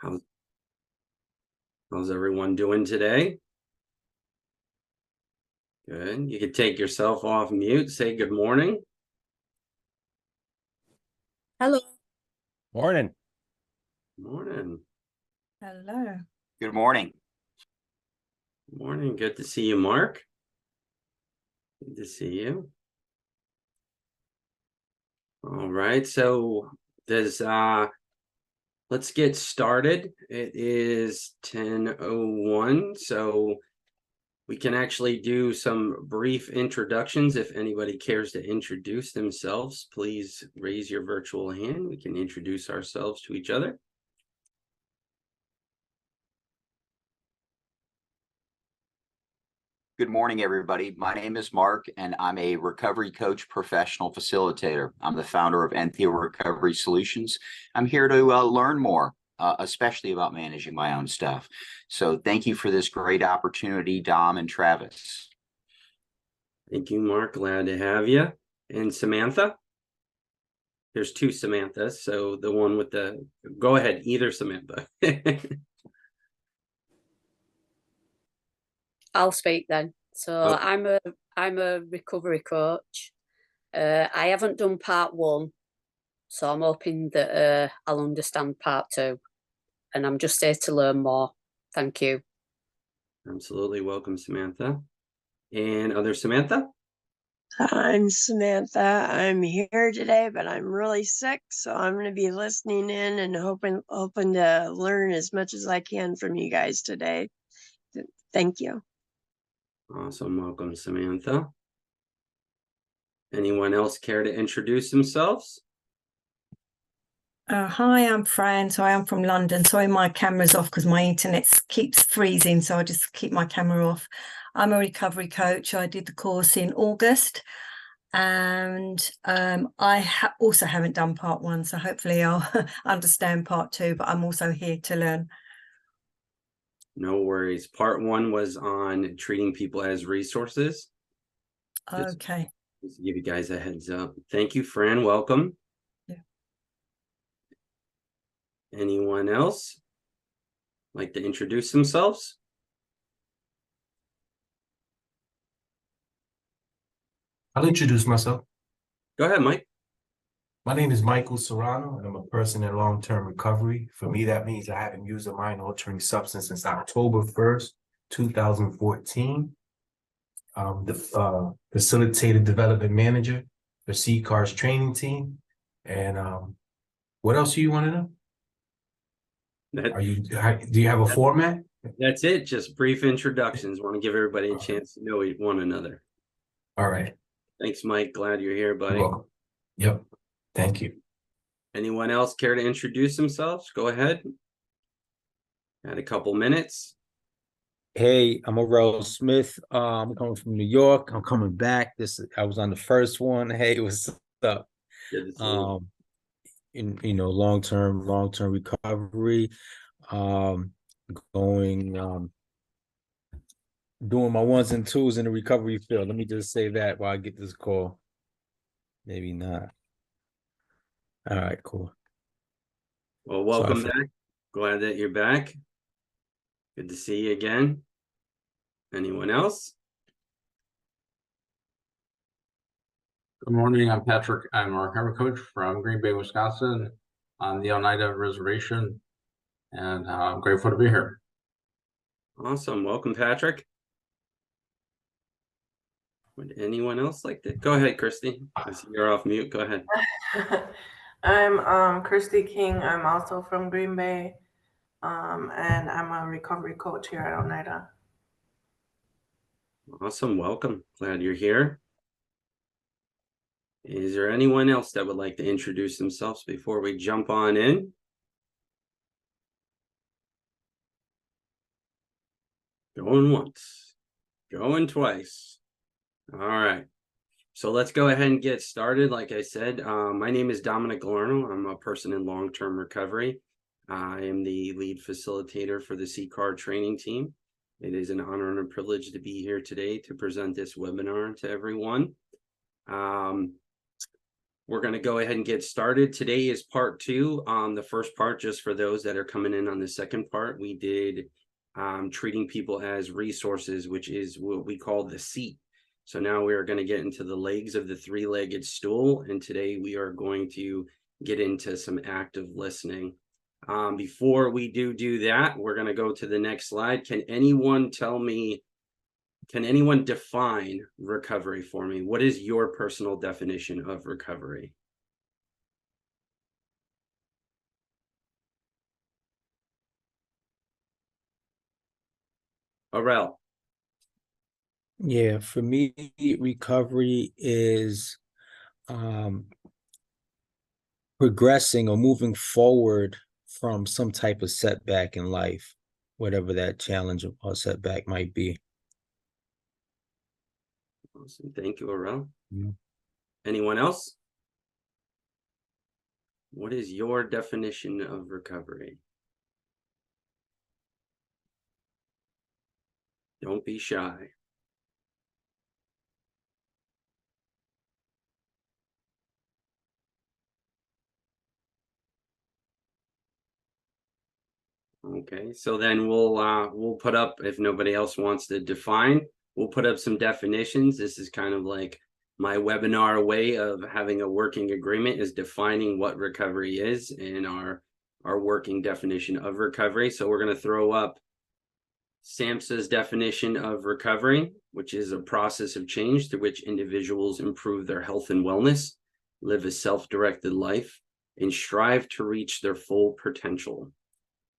How's everyone doing today? Good. You can take yourself off mute. Say good morning. Hello. Morning. Morning. Hello. Good morning. Morning. Good to see you, Mark. Good to see you. All right. So there's let's get started. It is 10:01. So we can actually do some brief introductions. If anybody cares to introduce themselves, please raise your virtual hand. We can introduce ourselves to each other. Good morning, everybody. My name is Mark, and I'm a recovery coach professional facilitator. I'm the founder of Entheo Recovery Solutions. I'm here to learn more, especially about managing my own stuff. So thank you for this great opportunity, Dom and Travis. Thank you, Mark. Glad to have you. And Samantha? There's two Samanthas, so the one with the... Go ahead, either Samantha. I'll speak then. So I'm a recovery coach. I haven't done part one, so I'm hoping that I'll understand part two. And I'm just here to learn more. Thank you. Absolutely. Welcome, Samantha. And other Samantha? I'm Samantha. I'm here today, but I'm really sick, so I'm going to be listening in and hoping to learn as much as I can from you guys today. Thank you. Awesome. Welcome, Samantha. Anyone else care to introduce themselves? Hi, I'm Fran. So I am from London. Sorry, my camera's off because my internet keeps freezing, so I just keep my camera off. I'm a recovery coach. I did the course in August, and I also haven't done part one, so hopefully I'll understand part two, but I'm also here to learn. No worries. Part one was on treating people as resources. Okay. Just to give you guys a heads up. Thank you, Fran. Welcome. Yeah. Anyone else like to introduce themselves? I'll introduce myself. Go ahead, Mike. My name is Michael Serrano, and I'm a person in long-term recovery. For me, that means I haven't used a mind-altering substance since October 1st, 2014. I'm the Facilitator Development Manager for CCAR's training team. And what else do you want to know? Do you have a format? That's it. Just brief introductions. Want to give everybody a chance to know one another. All right. Thanks, Mike. Glad you're here, buddy. You're welcome. Yep. Thank you. Anyone else care to introduce themselves? Go ahead. Got a couple minutes. Hey, I'm Aurel Smith. I'm coming from New York. I'm coming back. I was on the first one. Hey, what's up? Good to see you. In long-term recovery. Doing my ones and twos in the recovery field. Let me just say that while I get this call. Maybe not. All right, cool. Well, welcome back. Glad that you're back. Good to see you again. Anyone else? Good morning. I'm Patrick. I'm a recovery coach from Green Bay, Wisconsin on the Oneida Reservation, and I'm grateful to be here. Awesome. Welcome, Patrick. Would anyone else like to? Go ahead, Christy. I see you're off mute. Go ahead. I'm Christy King. I'm also from Green Bay, and I'm a recovery coach here at Oneida. Awesome. Welcome. Glad you're here. Is there anyone else that would like to introduce themselves before we jump on in? Going once, going twice. All right. So let's go ahead and get started. Like I said, my name is Domenick. I'm a person in long-term recovery. I am the lead facilitator for the CCAR training team. It is an honor and a privilege to be here today to present this webinar to everyone. we're going to go ahead and get started. Today is part 2. The first part, just for those that are coming in on the second part, we did treating people as resources, which is what we call the seat. So now we are going to get into the legs of the three-legged stool, and today we are going to get into some active listening. Before we do that, we're going to go to the next slide. Can anyone define recovery for me? What is your personal definition of recovery? Aurel. Yeah, for me, recovery is progressing or moving forward from some type of setback in life, whatever that challenge or setback might be. Awesome. Thank you, Aurel. Yeah. Anyone else? What is your definition of recovery? Don't be shy. Okay, so then we'll put up, if nobody else wants to define, we'll put up some definitions. This is kind of like my webinar way of having a working agreement, is defining what recovery is and our working definition of recovery. So we're going to throw up SAMHSA's definition of recovery, which is a process of change through which individuals improve their health and wellness, live a self-directed life, and strive to reach their full potential.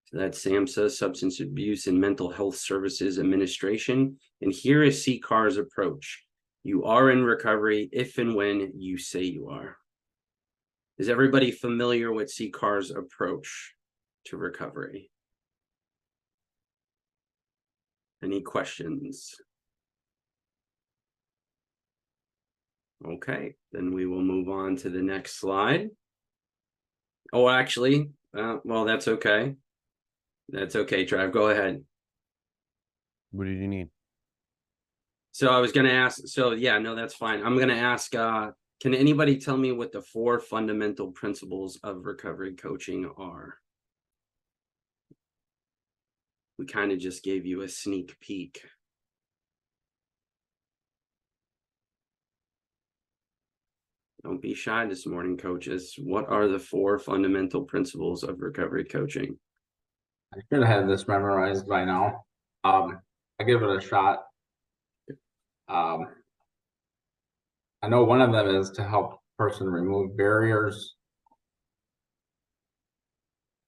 So that's SAMHSA, Substance Abuse and Mental Health Services Administration. And here is CCAR's approach. You are in recovery if and when you say you are. Is everybody familiar with CCAR's approach to recovery? Any questions? Okay, then we will move on to the next slide. Oh, actually, well, that's okay. That's okay, Trav, go ahead. What did you need? So I was going to ask, so yeah, no, that's fine. I'm going to ask, can anybody tell me what the 4 fundamental principles of recovery coaching are? We kind of just gave you a sneak peek. Don't be shy this morning, coaches. What are the 4 fundamental principles of recovery coaching? I should have had this memorized by now. I give it a shot. I know one of them is to help a person remove barriers,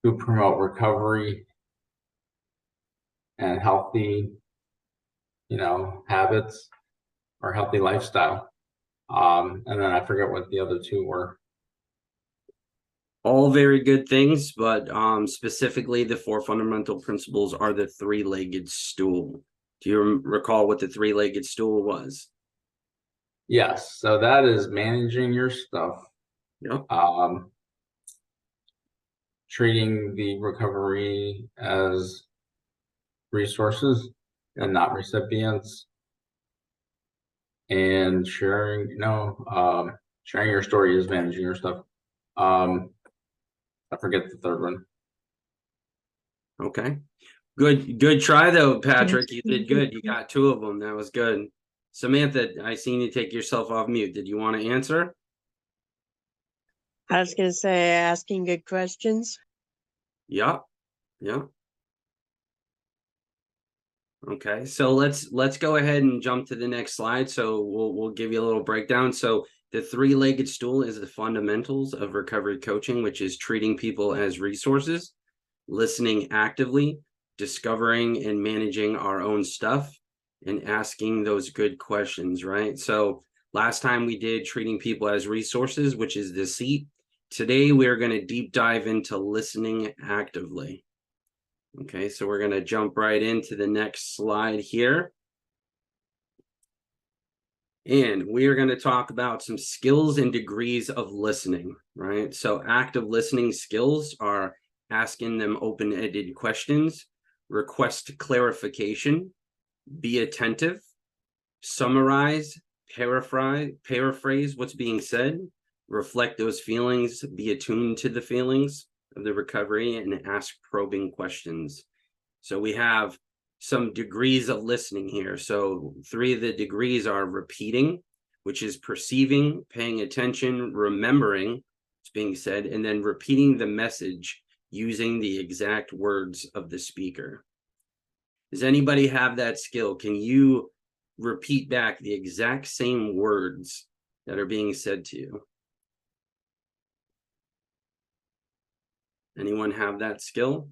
to promote recovery and healthy, habits or healthy lifestyle. And then I forget what the other 2 were. All very good things, but specifically the 4 fundamental principles are the 3-legged stool. Do you recall what the 3-legged stool was? Yes, so that is managing your stuff. Yep. Treating the recovery as resources and not recipients, and sharing your story is managing your stuff. I forget the third one. Okay. Good try though, Patrick. You did good. You got 2 of them. That was good. Samantha, I seen you take yourself off mute. Did you want to answer? I was going to say, asking good questions. Yep. Yep. Okay, so let's go ahead and jump to the next slide. So we'll give you a little breakdown. So the 3-legged stool is the fundamentals of recovery coaching, which is treating people as resources, listening actively, discovering and managing our own stuff, and asking those good questions, right? So last time we did treating people as resources, which is the seat. Today we're going to deep dive into listening actively. Okay, so we're going to jump right into the next slide here. And we are going to talk about some skills and degrees of listening, right? So active listening skills are asking them open-ended questions, request clarification, be attentive, summarize, paraphrase what's being said, reflect those feelings, be attuned to the feelings of the recovery, and ask probing questions. So we have some degrees of listening here. So 3 of the degrees are repeating, which is perceiving, paying attention, remembering what's being said, and then repeating the message using the exact words of the speaker. Does anybody have that skill? Can you repeat back the exact same words that are being said to you? Anyone have that skill?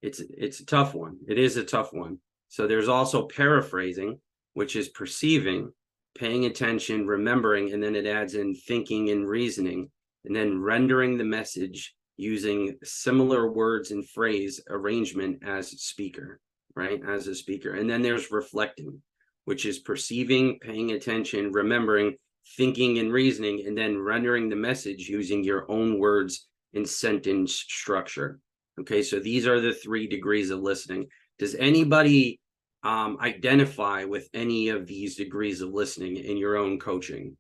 It's a tough one. It is a tough one. So there's also paraphrasing, which is perceiving, paying attention, remembering, and then it adds in thinking and reasoning, and then rendering the message using similar words and phrase arrangement as speaker, right? As a speaker. And then there's reflecting, which is perceiving, paying attention, remembering, thinking and reasoning, and then rendering the message using your own words and sentence structure. Okay, so these are the 3 degrees of listening. Does anybody identify with any of these degrees of listening in your own coaching?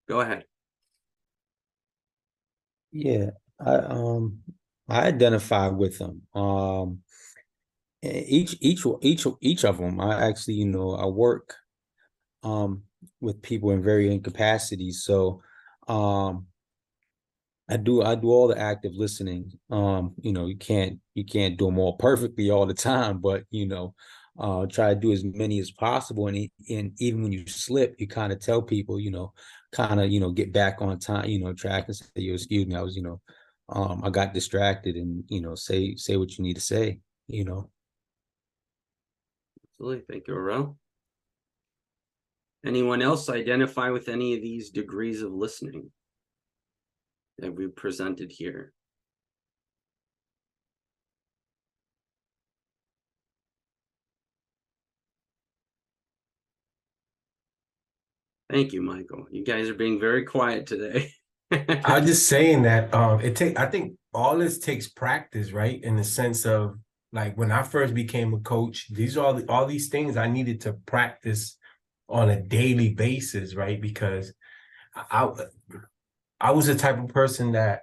Go ahead. Yeah, I identify with them. Each of them. I actually, you know, I work with people in varying capacities. So I do all the active listening. You know, you can't do them all perfectly all the time, but you know, try to do as many as possible. And even when you slip, you kind of tell people, you know, get back on time, you know, track and say, "Yo, excuse me, I was, you know, I got distracted," and you know, say what you need to say, you know. Absolutely. Thank you, Aurel. Anyone else identify with any of these degrees of listening that we presented here? Thank you, Michael. You guys are being very quiet today. I was just saying that I think all this takes practice, right? In the sense of like when I first became a coach, these are all these things I needed to practice on a daily basis, right? Because I was the type of person that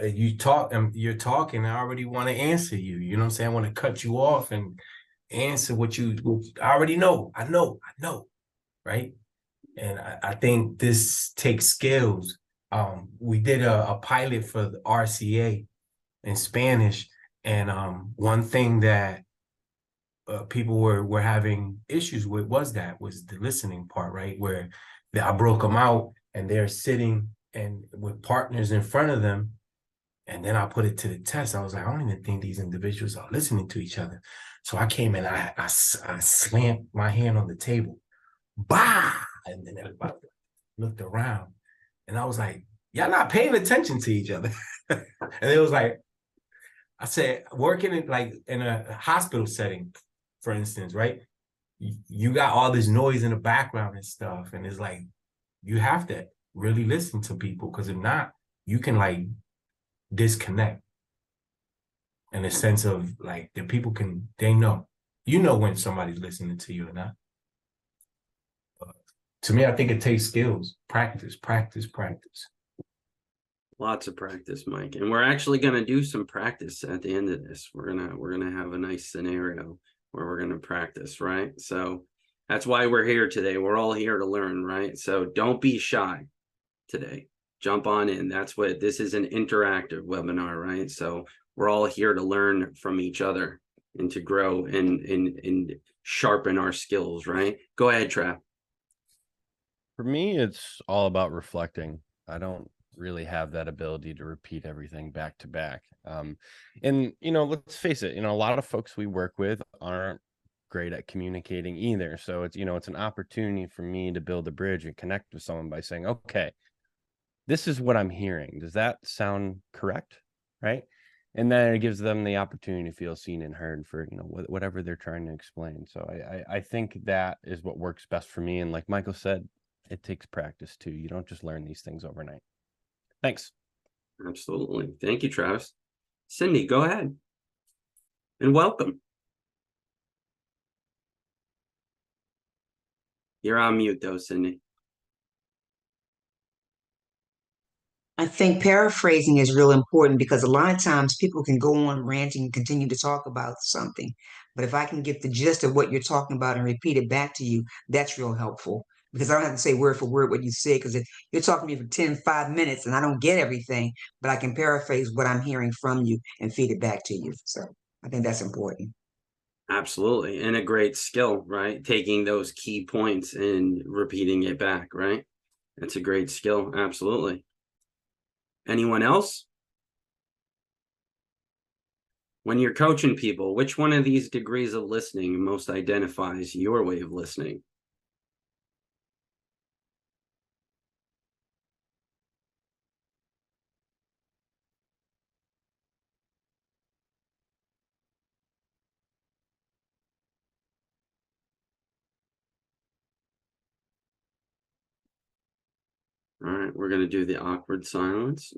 you talk and you're talking, I already want to answer you. You know what I'm saying? I want to cut you off and answer what I already know. I know, right? And I think this takes skills. We did a pilot for the RCA in Spanish, and one thing that people were having issues with was the listening part, right? Where I broke them out, and they're sitting and with partners in front of them, and then I put it to the test. I was like, I don't even think these individuals are listening to each other. So I came and I slammed my hand on the table, bah, and then everybody looked around, and I was like, y'all not paying attention to each other. And it was like, I said, working in a hospital setting, for instance, right? You got all this noise in the background and stuff, and it's like, you have to really listen to people, because if not, you can like disconnect in a sense of like the people they know, you know when somebody's listening to you or not. To me, I think it takes skills, practice. Lots of practice, Mike. And we're actually going to do some practice at the end of this. We're gonna have a nice scenario where we're going to practice, right? So that's why we're here today. We're all here to learn, right? So don't be shy today. Jump on in. This is an interactive webinar, right? So we're all here to learn from each other and to grow and sharpen our skills, right? Go ahead, Trav. For me, it's all about reflecting. I don't really have that ability to repeat everything back to back. And, you know, let's face it, you know, a lot of folks we work with aren't great at communicating either. So it's, you know, it's an opportunity for me to build a bridge and connect with someone by saying, okay, this is what I'm hearing. Does that sound correct? Right. And then it gives them the opportunity to feel seen and heard for, you know, whatever they're trying to explain. So I think that is what works best for me. And like Michael said, it takes practice too. You don't just learn these things overnight. Thanks. Absolutely. Thank you, Travis. Cindy, go ahead. and welcome. You're on mute though, Cindy. I think paraphrasing is real important because a lot of times people can go on ranting and continue to talk about something. But if I can get the gist of what you're talking about and repeat it back to you, that's real helpful. Because I don't have to say word for word what you said, because if you're talking to me for 5 minutes and I don't get everything, but I can paraphrase what I'm hearing from you and feed it back to you. So I think that's important. Absolutely. And a great skill, right? Taking those key points and repeating it back, right? That's a great skill. Absolutely. Anyone else? When you're coaching people, which one of these degrees of listening most identifies your way of listening? All right, we're going to do the awkward silence.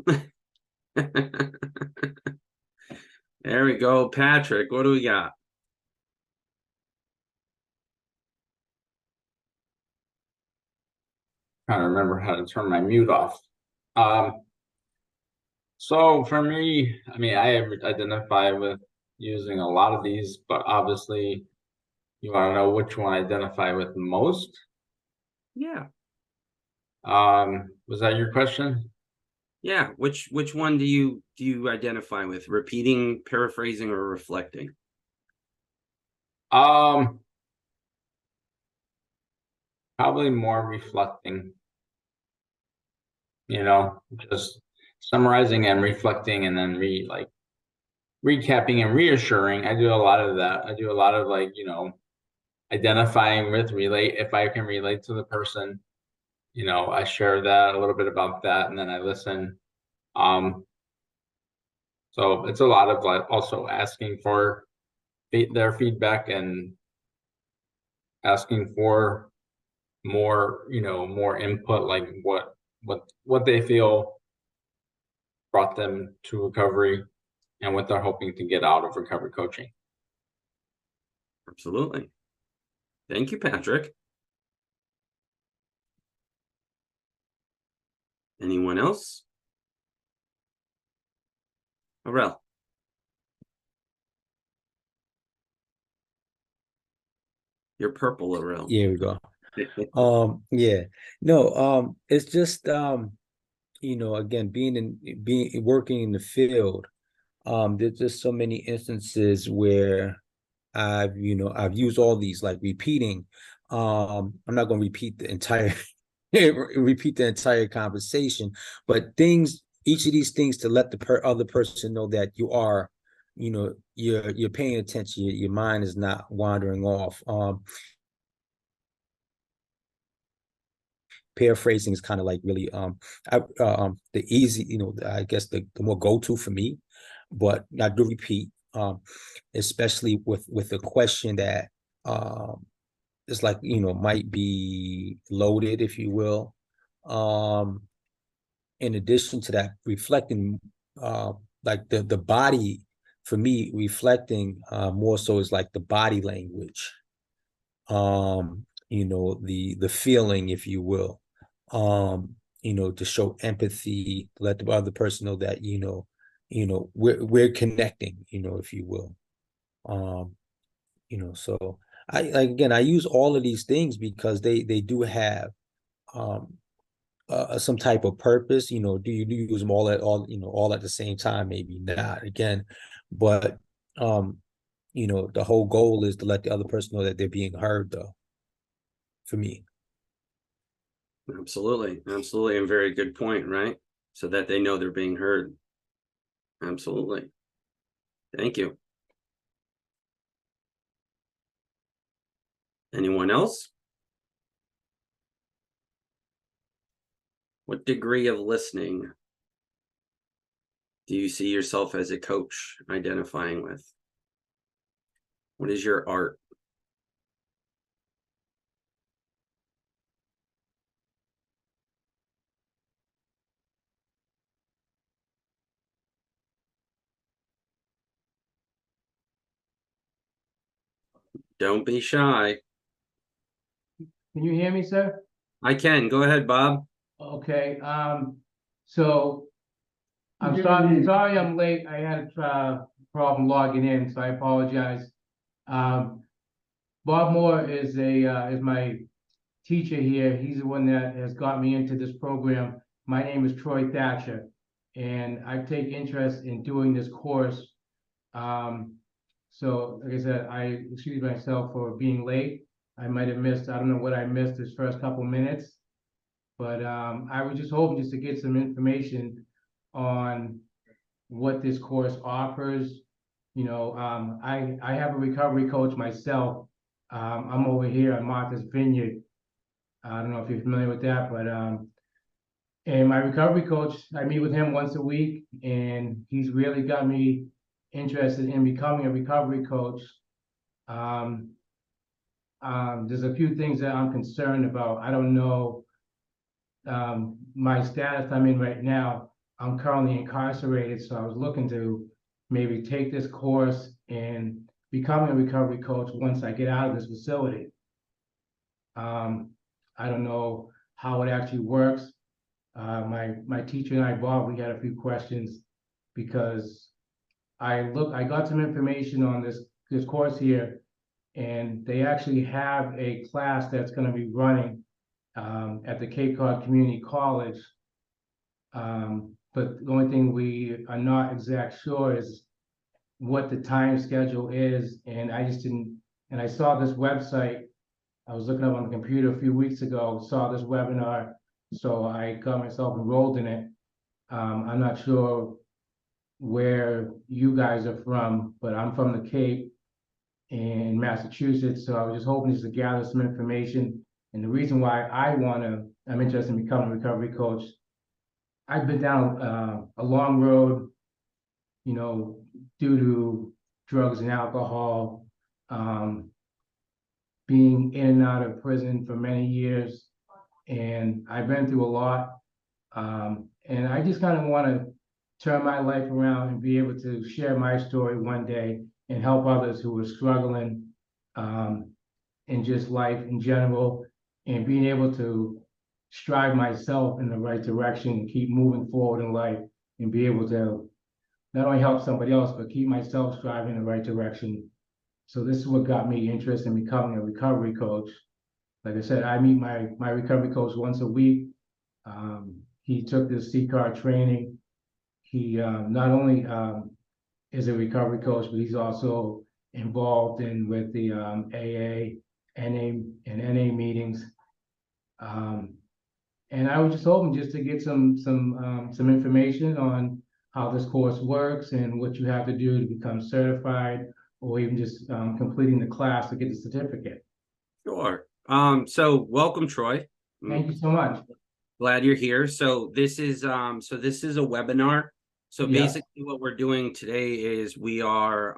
There we go. Patrick, what do we got? Trying to remember how to turn my mute off. So for me, I mean, I identify with using a lot of these, but obviously you want to know which one I identify with most. Yeah. Was that your question? Yeah. Which one do you identify with? Repeating, paraphrasing, or reflecting? Probably more reflecting, just summarizing and reflecting and then recapping and reassuring. I do a lot of that. I do a lot of identifying with relate. If I can relate to the person, I share that a little bit about that and then I listen. So it's a lot of also asking for their feedback and asking for more, more input, like what they feel brought them to recovery and what they're hoping to get out of recovery coaching. Absolutely. Thank you, Patrick. Anyone else? Aurel. You're purple, Aurel. Here we go. Yeah. No, it's just again, working in the field, there's just so many instances where I've used all these, like repeating. I'm not going to repeat the entire conversation, but each of these things to let the other person know that you are, you're paying attention. Your mind is not wandering off. Paraphrasing is kind of like really the easy, I guess the more go-to for me, but I do repeat, especially with a question that is like, might be loaded, if you will. In addition to that, reflecting, like the body, for me, reflecting more so is like the body language, the feeling, if you will, to show empathy, let the other person know that, we're connecting, if you will. So I use all of these things because they do have some type of purpose. Do you use them all at the same time? Maybe not, again, but the whole goal is to let the other person know that they're being heard, though, for me. Absolutely. Absolutely. And very good point, right? So that they know they're being heard. Absolutely. Thank you. Anyone else? What degree of listening do you see yourself as a coach identifying with? What is your art? Don't be shy. Can you hear me, sir? I can. Go ahead, Bob. Okay, so I'm sorry I'm late. I had a problem logging in, so I apologize. Bob Moore is my teacher here. He's the one that has got me into this program. My name is Troy Thatcher, and I take interest in doing this course. So like I said, I excuse myself for being late. I might have missed, I don't know what I missed this first couple minutes. But I was just hoping just to get some information on what this course offers. You know, I have a recovery coach myself. I'm over here at Martha's Vineyard. I don't know if you're familiar with that, but and my recovery coach, I meet with him once a week, and he's really got me interested in becoming a recovery coach. There's a few things that I'm concerned about. I don't know my status I'm in right now. I'm currently incarcerated, so I was looking to maybe take this course and become a recovery coach once I get out of this facility. I don't know how it actually works. My teacher and I, Bob, we had a few questions because I got some information on this course here, and they actually have a class that's going to be running at the Cape Cod Community College. But the only thing we are not exact sure is what the time schedule is. And I just didn't, and I saw this website. I was looking up on the computer a few weeks ago, saw this webinar. So I got myself enrolled in it. I'm not sure where you guys are from, but I'm from the Cape in Massachusetts. So I was just hoping just to gather some information. And the reason why I'm interested in becoming a recovery coach, I've been down a long road, you know, due to drugs and alcohol, being in and out of prison for many years. And I've been through a lot. And I just kind of want to turn my life around and be able to share my story one day and help others who are struggling in just life in general, and being able to strive myself in the right direction and keep moving forward in life and be able to not only help somebody else, but keep myself striving in the right direction. So this is what got me interested in becoming a recovery coach. Like I said, I meet my recovery coach once a week. He took this CCAR training. He not only is a recovery coach, but he's also involved with the AA, NA, and NA meetings. And I was just hoping just to get some information on how this course works and what you have to do to become certified, or even just completing the class to get the certificate. Sure. So welcome, Troy. Thank you so much. Glad you're here. So this is a webinar. So basically what we're doing today is we're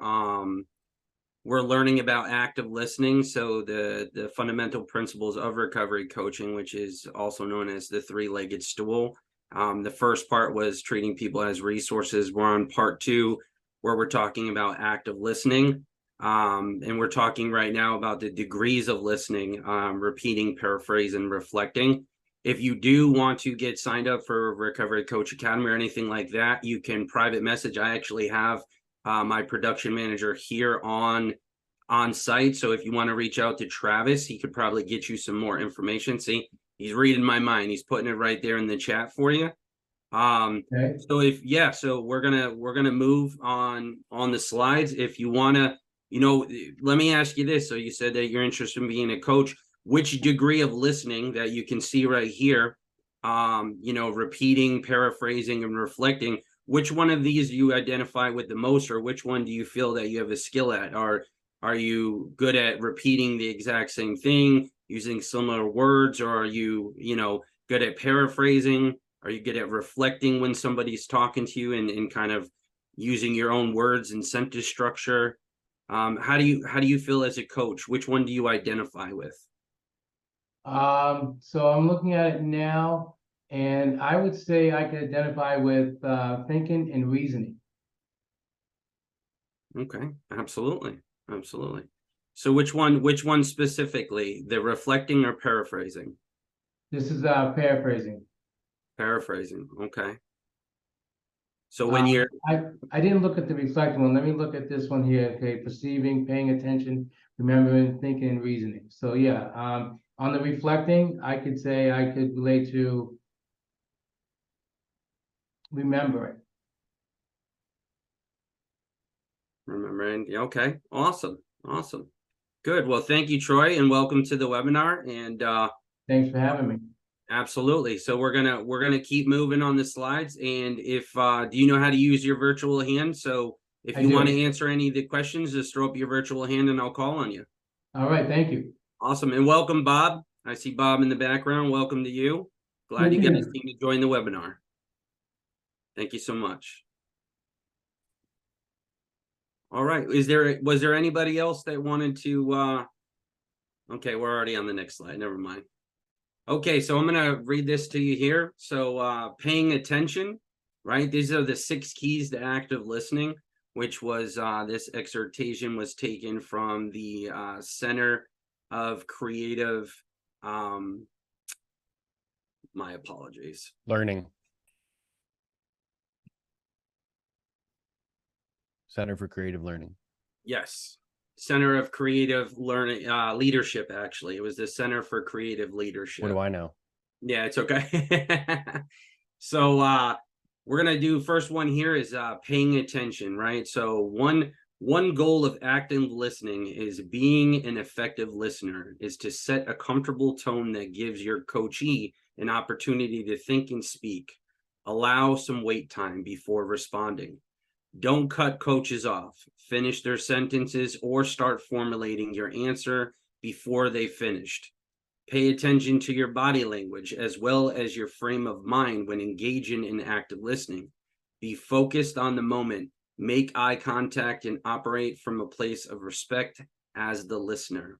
learning about active listening. So the fundamental principles of recovery coaching, which is also known as the three-legged stool. The first part was treating people as resources. We're on part 2, where we're talking about active listening. And we're talking right now about the degrees of listening, repeating, paraphrasing, reflecting. If you do want to get signed up for Recovery Coach Academy or anything like that, you can private message. I actually have my production manager here on site. So if you want to reach out to Travis, he could probably get you some more information. See, he's reading my mind. He's putting it right there in the chat for you. Okay. So we're gonna move on the slides. If you wanna, let me ask you this. So you said that you're interested in being a coach. Which degree of listening that you can see right here, repeating, paraphrasing, and reflecting, which one of these do you identify with the most, or which one do you feel that you have a skill at? Are you good at repeating the exact same thing, using similar words, or are you, good at paraphrasing? Are you good at reflecting when somebody's talking to you and kind of using your own words and sentence structure? How do you feel as a coach? Which one do you identify with? So I'm looking at it now, and I would say I could identify with thinking and reasoning. Okay, absolutely. So which one specifically? The reflecting or paraphrasing? This is paraphrasing. Paraphrasing, okay. So when you're I didn't look at the reflecting one. Let me look at this one here. Okay, perceiving, paying attention, remembering, thinking, and reasoning. So yeah, on the reflecting, I could say I could relate to remembering. remembering, okay, awesome, awesome. Good, well, thank you, Troy, and welcome to the webinar, and Thanks for having me. absolutely. So we're gonna keep moving on the slides, and if do you know how to use your virtual hand? So if I you want do. to answer any of the questions, just throw up your virtual hand and I'll call on you. All right, thank you. Awesome, and welcome, Bob. I see Bob in the background. Welcome to you. Glad you Good to guys hear. came to join the webinar. Thank you so much. All right, was there anybody else that wanted to okay, we're already on the next slide, never mind. Okay, so I'm gonna read this to you here. So paying attention, right? These are the 6 keys to active listening, which was this exhortation was taken from the Center of Creative my apologies. Learning. Center for Creative Learning. Yes. Center of Creative Learning Leadership, actually. It was the Center for Creative Leadership. What do I know? Yeah, it's okay. So we're gonna do first one here is paying attention, right? So one goal of active listening is being an effective listener, is to set a comfortable tone that gives your coachee an opportunity to think and speak. Allow some wait time before responding. Don't cut coaches off. Finish their sentences or start formulating your answer before they finished. Pay attention to your body language as well as your frame of mind when engaging in active listening. Be focused on the moment. Make eye contact and operate from a place of respect as the listener.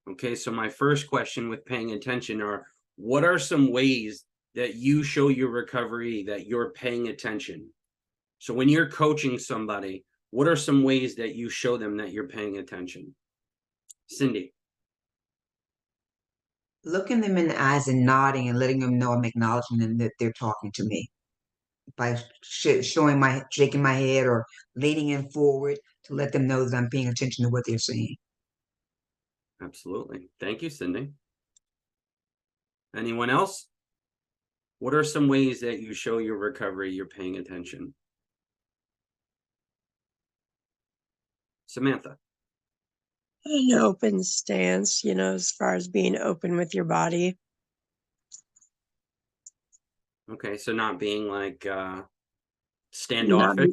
Okay, so my first question with paying attention are, what are some ways that you show your recovery that you're paying attention? So when you're coaching somebody, what are some ways that you show them that you're paying attention? Cindy. Looking them in the eyes and nodding and letting them know I'm acknowledging them that they're talking to me. By shaking my head or leaning in forward to let them know that I'm paying attention to what they're saying. Absolutely. Thank you, Cindy. Anyone else? What are some ways that you show your recovery you're paying attention? Samantha. An open stance, as far as being open with your body. Okay, so not being like standoffish.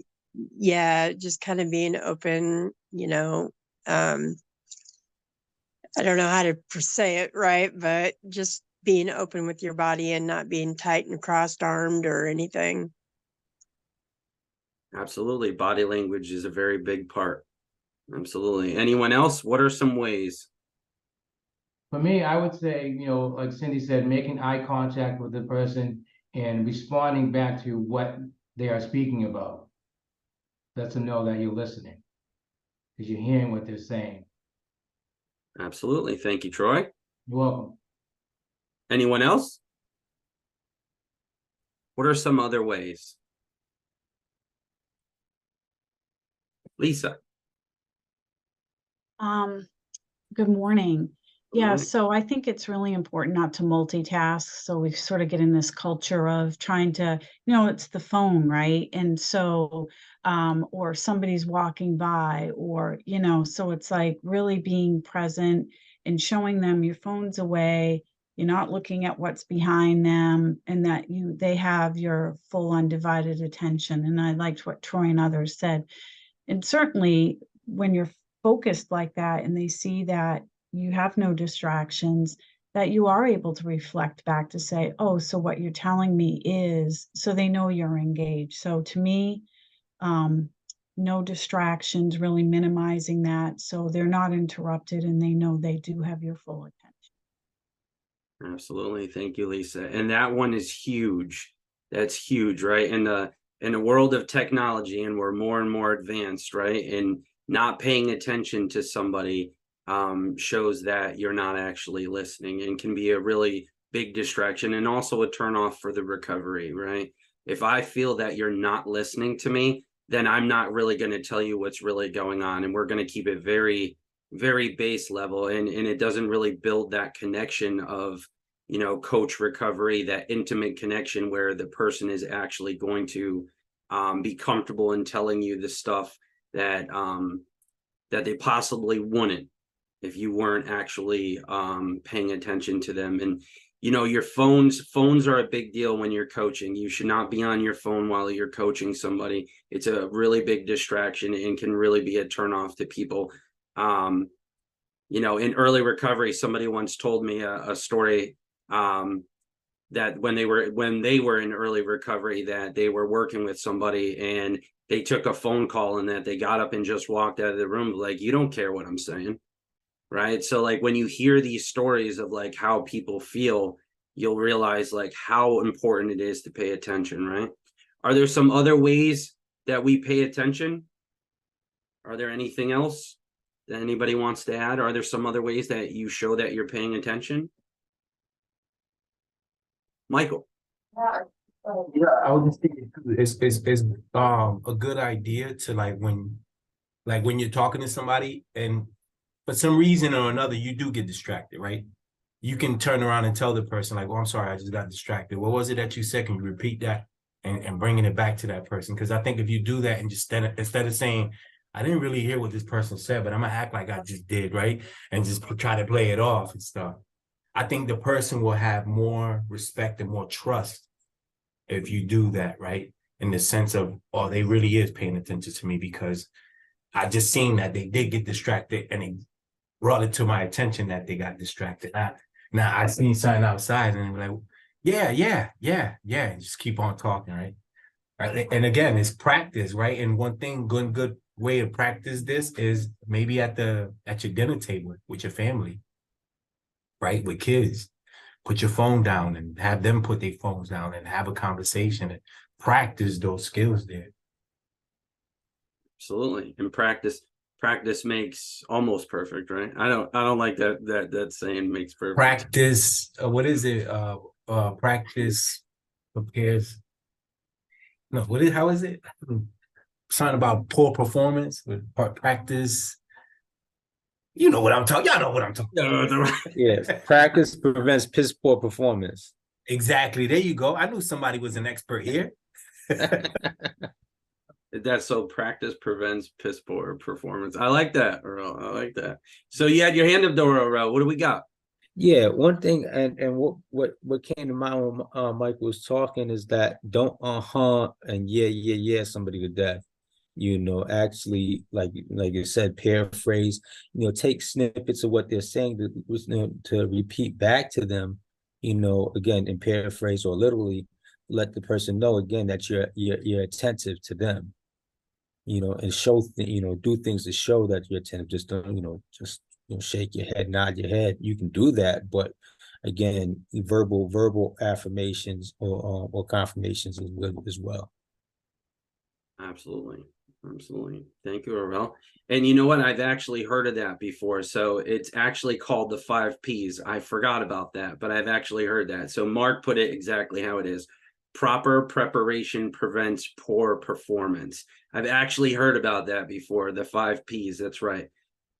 Yeah, just kind of being open, I don't know how to say it right, but just being open with your body and not being tight and crossed-armed or anything. Absolutely. Body language is a very big part. Absolutely. Anyone else? What are some ways? For me, I would say, like Cindy said, making eye contact with the person and responding back to what they are speaking about. Lets them know that you're listening because you're hearing what they're saying. Absolutely. Thank you, Troy. You're welcome. Anyone else? What are some other ways? Lisa. Good morning. Good Yeah, morning. so I think it's really important not to multitask. So we sort of get in this culture of trying to, it's the phone, right? And so, or somebody's walking by, or, so it's like really being present and showing them your phone's away. You're not looking at what's behind them, and that they have your full undivided attention. And I liked what Troy and others said. And certainly when you're focused like that and they see that you have no distractions, that you are able to reflect back to say, oh, so what you're telling me is, so they know you're engaged. So to me, no distractions, really minimizing that so they're not interrupted and they know they do have your full attention. Absolutely. Thank you, Lisa. And that one is huge. That's huge, right? In the world of technology, and we're more and more advanced, right? And not paying attention to somebody shows that you're not actually listening and can be a really big distraction and also a turnoff for the recovery, right? If I feel that you're not listening to me, then I'm not really going to tell you what's really going on. And we're going to keep it very, very base level. And it doesn't really build that connection of, coach recovery, that intimate connection where the person is actually going to be comfortable in telling you the stuff that that they possibly wouldn't if you weren't actually paying attention to them. And your phones are a big deal when you're coaching. You should not be on your phone while you're coaching somebody. It's a really big distraction and can really be a turnoff to people. In early recovery, somebody once told me a story that when they were in early recovery, that they were working with somebody and they took a phone call and that they got up and just walked out of the room like, you don't care what I'm saying. Right. So like when you hear these stories of like how people feel, you'll realize like how important it is to pay attention. Right. Are there some other ways that we pay attention? Are there anything else that anybody wants to add? Are there some other ways that you show that you're paying attention? Michael. Yeah, I was just thinking it's a good idea to when you're talking to somebody and for some reason or another you do get distracted, right? You can turn around and tell the person like, "Oh, I'm sorry, I just got distracted. What was it that you said? Can you repeat that?" And bringing it back to that person. Because I think if you do that and just instead of saying, "I didn't really hear what this person said, but I'm gonna act like I just did," right? And just try to play it off and stuff. I think the person will have more respect and more trust if you do that, right? In the sense of, oh, they really is paying attention to me because I just seen that they did get distracted and it brought it to my attention that they got distracted. Now I seen something outside and I'm like, yeah, and just keep on talking, right? Right. And again, it's practice, right? And one thing, good way to practice this is maybe at your dinner table with your family, right? With kids. Put your phone down and have them put their phones down and have a conversation and practice those skills there. Absolutely. And practice makes almost perfect, right? I don't like that saying makes perfect. Practice, what is it? Practice prepares. No, how is it? Something about poor performance with practice. You know what I'm talking. Y'all know what I'm talking about. Yes, practice prevents piss poor performance. Exactly. There you go. I knew somebody was an expert here. That's so practice prevents piss poor performance. I like that, Earl. I like that. So you had your hand up, Dora. Earl. What do we got? Yeah, one thing, and what came to mind when Mike was talking is that don't and yeah somebody to death. Actually, like you said, paraphrase. Take snippets of what they're saying to repeat back to them. Again, in paraphrase or literally, let the person know again that you're attentive to them. And show do things to show that you're attentive. Just don't shake your head, nod your head. You can do that, but again, verbal affirmations or confirmations is good as well. Absolutely. Thank you, Aurel. And you know what? I've actually heard of that before. So it's actually called the 5 Ps. I forgot about that, but I've actually heard that. So Mark put it exactly how it is. Proper preparation prevents poor performance. I've actually heard about that before. The 5 Ps. That's right.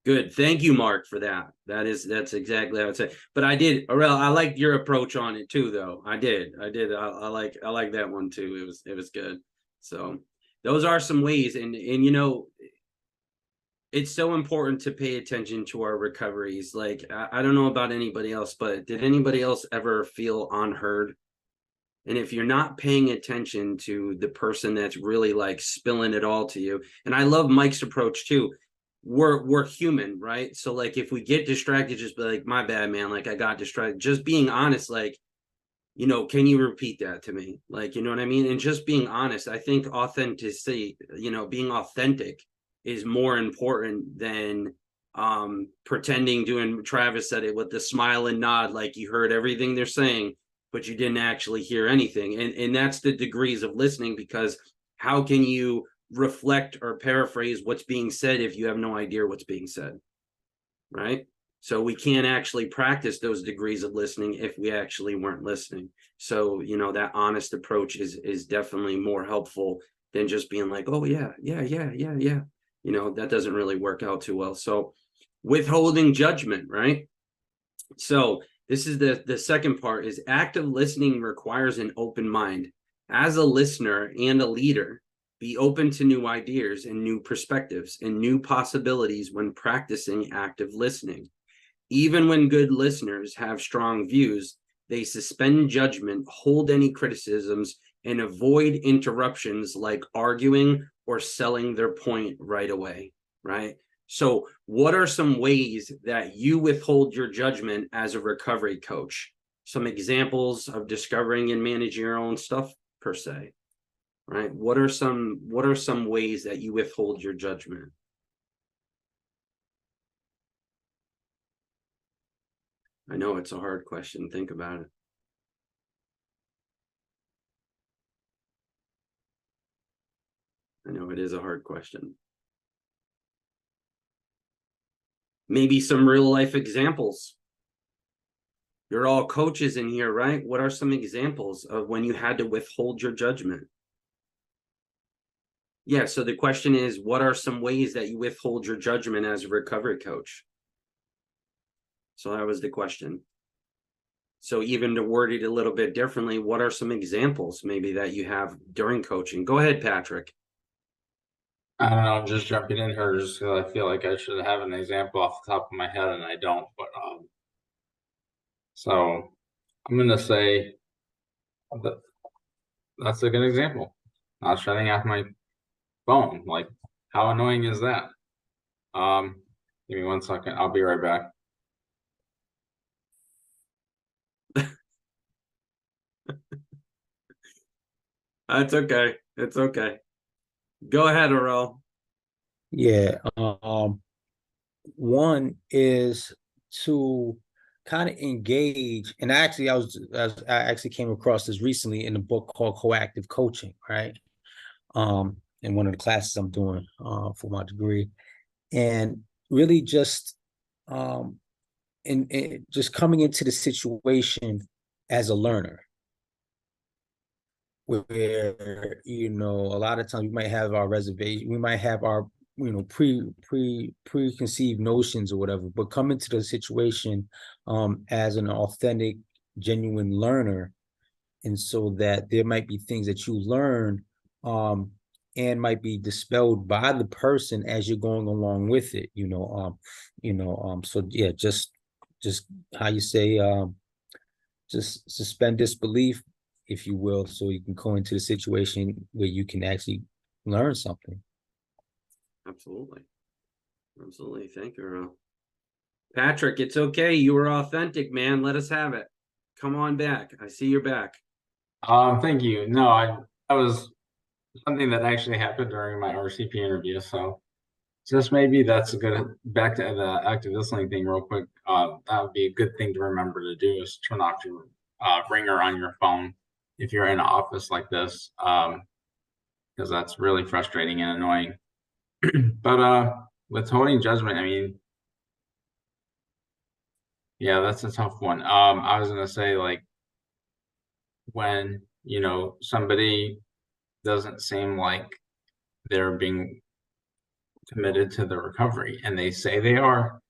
Good. Thank you, Mark, for that. That's exactly how I'd say. But I did, Aurel, I liked your approach on it too, though. I did. I like that one too. It was good. So those are some ways, and it's so important to pay attention to our recoveries. Like I don't know about anybody else, but did anybody else ever feel unheard? And if you're not paying attention to the person that's really like spilling it all to you, and I love Mike's approach too. We're human, right? So like if we get distracted, just be like, my bad, man, like I got distracted. Just being honest, like, can you repeat that to me? Like, you know what I mean? And just being honest, I think authenticity, being authentic is more important than pretending, doing, Travis said it, with the smile and nod, like you heard everything they're saying, but you didn't actually hear anything. And that's the degrees of listening, because how can you reflect or paraphrase what's being said if you have no idea what's being said? right? So we can't actually practice those degrees of listening if we actually weren't listening. So, you know, that honest approach is definitely more helpful than just being like, oh yeah. You know, that doesn't really work out too well. So withholding judgment, right? So this is the second part, is active listening requires an open mind. As a listener and a leader, be open to new ideas and new perspectives and new possibilities when practicing active listening. Even when good listeners have strong views, they suspend judgment, hold any criticisms, and avoid interruptions like arguing or selling their point right away, right? So what are some ways that you withhold your judgment as a recovery coach? Some examples of discovering and managing your own stuff per se, right? What are some ways that you withhold your judgment? I know it's a hard question. Think about it. I know it is a hard question. Maybe some real life examples. You're all coaches in here, right? What are some examples of when you had to withhold your judgment? Yeah, so the question is, what are some ways that you withhold your judgment as a recovery coach? So that was the question. So even to word it a little bit differently, what are some examples maybe that you have during coaching? Go ahead, Patrick. I don't know, I'm just jumping in here just because I feel like I should have an example off the top of my head and I don't, but so I'm gonna say that that's a good example. Not shutting off my phone. Like, how annoying is that? Give me 1 second, I'll be right back. That's okay. It's okay. Go ahead, Aurel. Yeah. One is to kind of engage, and actually I actually came across this recently in a book called Coactive Coaching, right? In one of the classes I'm doing for my degree, and really just and just coming into the situation as a learner, where, you know, a lot of times we might have our reservation, we might have our, you know, preconceived notions or whatever, but come into the situation as an authentic, genuine learner. And so that there might be things that you learn and might be dispelled by the person as you're going along with it, so yeah, just how you say, just suspend disbelief, if you will, so you can go into the situation where you can actually learn something. Absolutely. Thank you, Aurel. Patrick, it's okay. You were authentic, man. Let us have it. Come on back. I see you're back. Thank you. No, that was something that actually happened during my RCP interview. So just maybe that's a good, back to the active listening thing real quick. That would be a good thing to remember to do, is turn off your ringer on your phone if you're in an office like this, because that's really frustrating and annoying. But withholding judgment, I mean, yeah, that's a tough one. I was gonna say, like, when, you know, somebody doesn't seem like they're being committed to the recovery, and they say they are,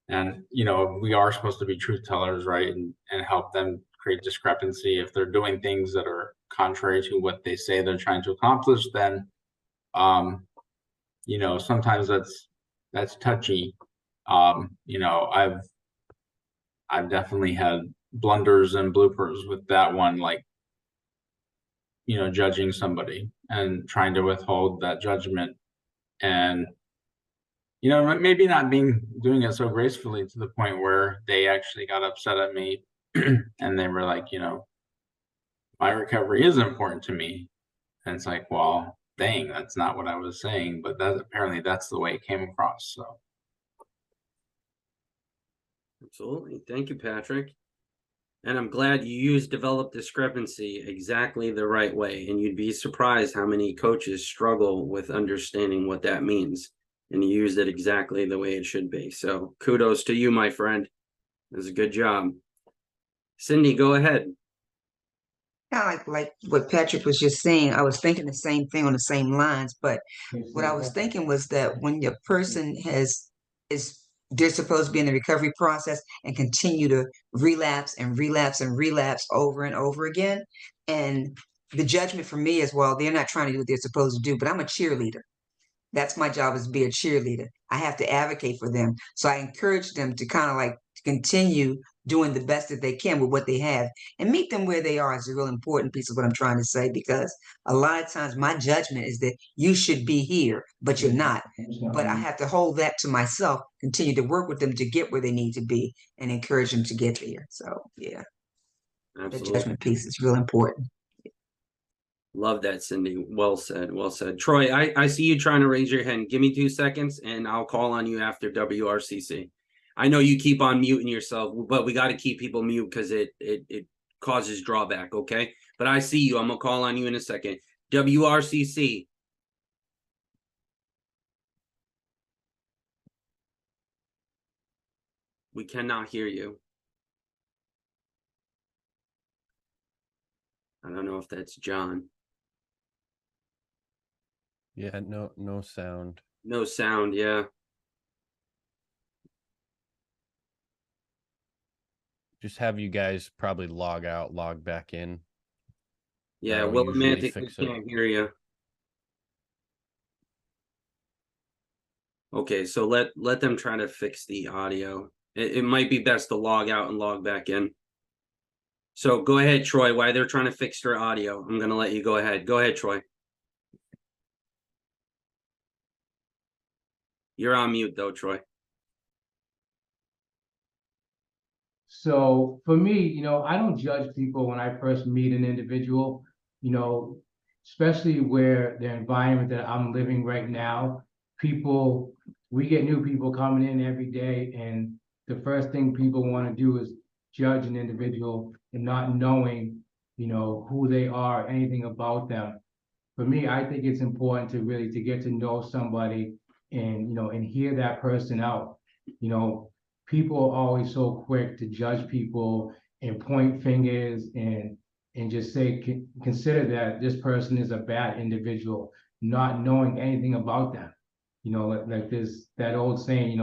and, you know, we are supposed to be truth tellers, right, and help them create discrepancy. If they're doing things that are contrary to what they say they're trying to accomplish, then you know, sometimes that's touchy. You know, I've definitely had blunders and bloopers with that one, like, you know, judging somebody and trying to withhold that judgment, and, you know, maybe not doing it so gracefully to the point where they actually got upset at me and they were like, you know, my recovery is important to me. And it's like, well, dang, that's not what I was saying, but apparently that's the way it came across. So Absolutely. Thank you, Patrick. And I'm glad you used develop discrepancy exactly the right way. And you'd be surprised how many coaches struggle with understanding what that means. and you used it exactly the way it should be. So kudos to you, my friend. It was a good job. Cindy, go ahead. Kind of like what Patrick was just saying, I was thinking the same thing on the same lines, but what I was thinking was that when your person is they're supposed to be in the recovery process and continue to relapse and relapse and relapse over and over again. And the judgment for me is, well, they're not trying to do what they're supposed to do, but I'm a cheerleader. That's my job, is to be a cheerleader. I have to advocate for them. So I encourage them to kind of like continue doing the best that they can with what they have and meet them where they are is a real important piece of what I'm trying to say, because a lot of times my judgment is that you should be here, but you're not. But I have to hold that to myself, continue to work with them to get where they need to be and encourage them to get there. So yeah, the judgment piece is real important. Love that, Cindy. Well said. Well said. Troy, I see you trying to raise your hand. Give me 2 seconds and I'll call on you after WRCC. I know you keep on muting yourself, but we got to keep people mute because it causes drawback, okay? But I see you. I'm going to call on you in a second. WRCC. We cannot hear you. I don't know if that's John. Yeah, no sound. No sound, yeah. Just have you guys probably log out, log back in. Yeah, That'll well, usually Mantic, we fix it. can't hear you. Okay, so let them try to fix the audio. It might be best to log out and log back in. So go ahead, Troy, while they're trying to fix their audio. I'm going to let you go ahead. Go ahead, Troy. You're on mute though, Troy. So for me, I don't judge people when I first meet an individual, especially where the environment that I'm living right now, we get new people coming in every day, and the first thing people want to do is judge an individual and not knowing, who they are, anything about them. For me, I think it's important to really to get to know somebody and, and hear that person out. People are always so quick to judge people and point fingers and just say, consider that this person is a bad individual, not knowing anything about them. Like this, that old saying,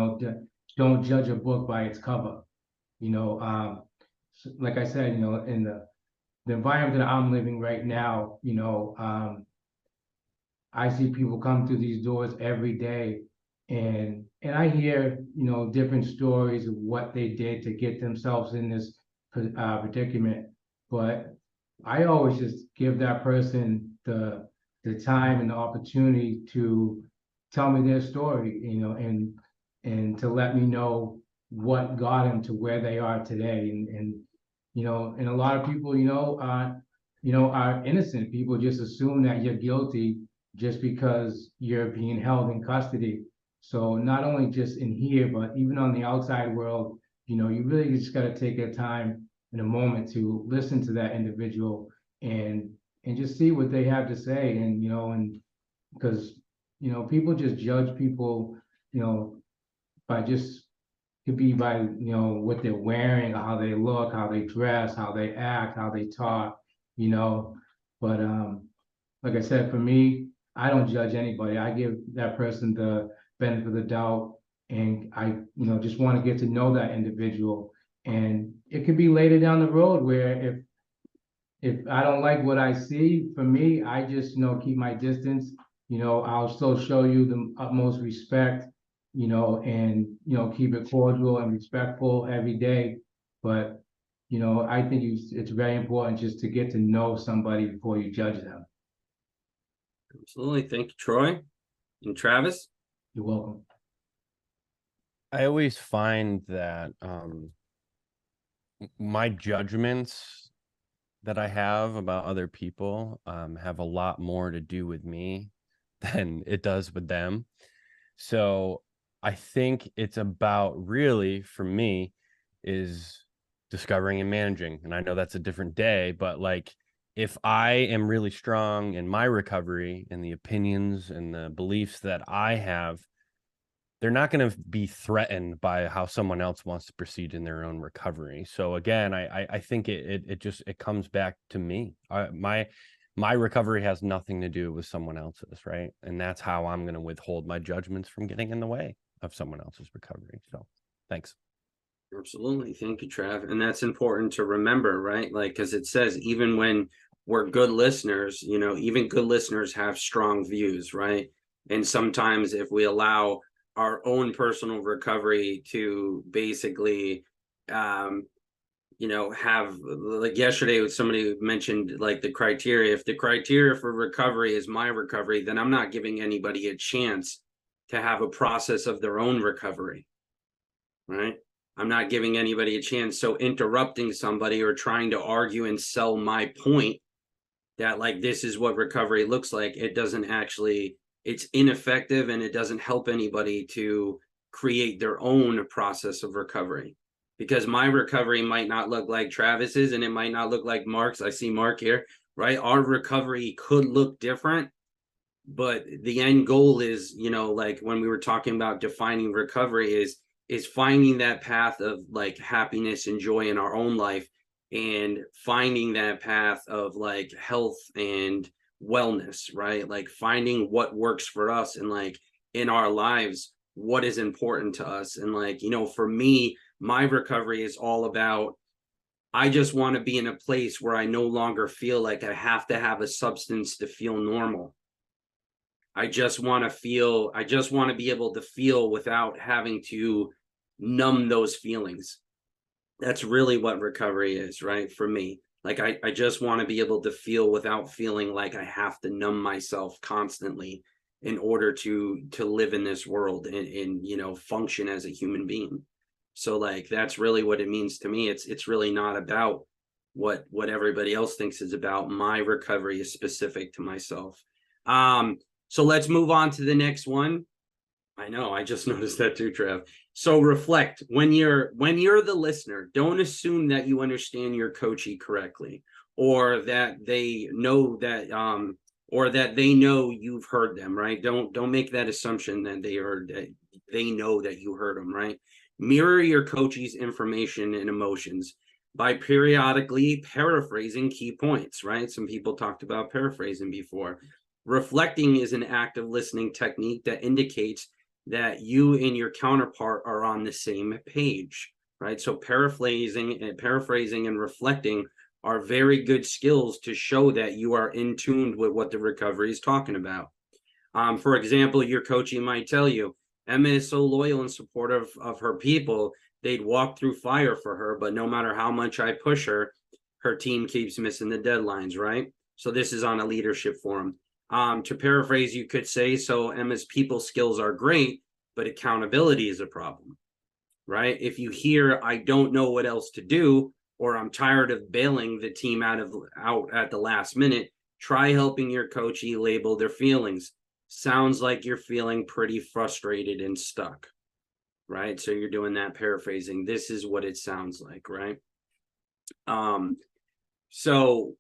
don't judge a book by its cover. Like I said, in the environment that I'm living right now, I see people come through these doors every day, and I hear, different stories of what they did to get themselves in this predicament. But I always just give that person the time and the opportunity to tell me their story, and to let me know what got them to where they are today. And a lot of people, are innocent. People just assume that you're guilty just because you're being held in custody. So not only just in here, but even on the outside world, you really just got to take your time in a moment to listen to that individual and just see what they have to say. And because, people just judge people, by just could be by, what they're wearing, how they look, how they dress, how they act, how they talk, but like I said, for me, I don't judge anybody. I give that person the benefit of the doubt, and I, just want to get to know that individual. And it could be later down the road where if I don't like what I see, for me, I just, keep my distance. I'll still show you the utmost respect, and, keep it cordial and respectful every day. But, I think it's very important just to get to know somebody before you judge them. Absolutely. Thank you, Troy. And Travis? You're welcome. I always find that my judgments that I have about other people have a lot more to do with me than it does with them. So I think it's about, really, for me, is discovering and managing. And I know that's a different day, but like, if I am really strong in my recovery and the opinions and the beliefs that I have, they're not going to be threatened by how someone else wants to proceed in their own recovery. So again, I think it comes back to me. My recovery has nothing to do with someone else's, right? And that's how I'm going to withhold my judgments from getting in the way of someone else's recovery. So thanks. Absolutely. Thank you, Trav. And that's important to remember, right? Like, because it says even when we're good listeners, you know, even good listeners have strong views, right? And sometimes if we allow our own personal recovery to basically, you know, have, like yesterday somebody mentioned like the criteria. If the criteria for recovery is my recovery, then I'm not giving anybody a chance to have a process of their own recovery, right? I'm not giving anybody a chance. So interrupting somebody or trying to argue and sell my point that like this is what recovery looks like, it doesn't actually, it's ineffective, and it doesn't help anybody to create their own process of recovery, because my recovery might not look like Travis's, and it might not look like Mark's. I see Mark here, right? Our recovery could look different, but the end goal is, you know, like when we were talking about defining recovery, is finding that path of like happiness and joy in our own life, and finding that path of like health and wellness, right? Like finding what works for us, and like in our lives, what is important to us. And like, you know, for me, my recovery is all about, I just want to be in a place where I no longer feel like I have to have a substance to feel normal. I just want to be able to feel without having to numb those feelings. That's really what recovery is, right? For me, like I just want to be able to feel without feeling like I have to numb myself constantly in order to live in this world and you know, function as a human being. So like that's really what it means to me. It's really not about what everybody else thinks is about. My recovery is specific to myself. So let's move on to the next one. I know, I just noticed that too, Trev. So reflect. When you're the listener, don't assume that you understand your coachee correctly, or that they know that or that they know you've heard them, right? Don't make that assumption that they know that you heard them, right? Mirror your coachee's information and emotions by periodically paraphrasing key points, right? Some people talked about paraphrasing before. Reflecting is an active listening technique that indicates that you and your counterpart are on the same page, right? So paraphrasing and reflecting are very good skills to show that you are in tune with what the recovery is talking about. For example, your coachee might tell you, Emma is so loyal and supportive of her people, they'd walk through fire for her, but no matter how much I push her, her team keeps missing the deadlines, right? So this is on a leadership forum. To paraphrase, you could say, so Emma's people skills are great, but accountability is a problem, right? If you hear, I don't know what else to do, or I'm tired of bailing the team out at the last minute, try helping your coachee label their feelings. Sounds like you're feeling pretty frustrated and stuck, right? So you're doing that paraphrasing. This is what it sounds like, right? So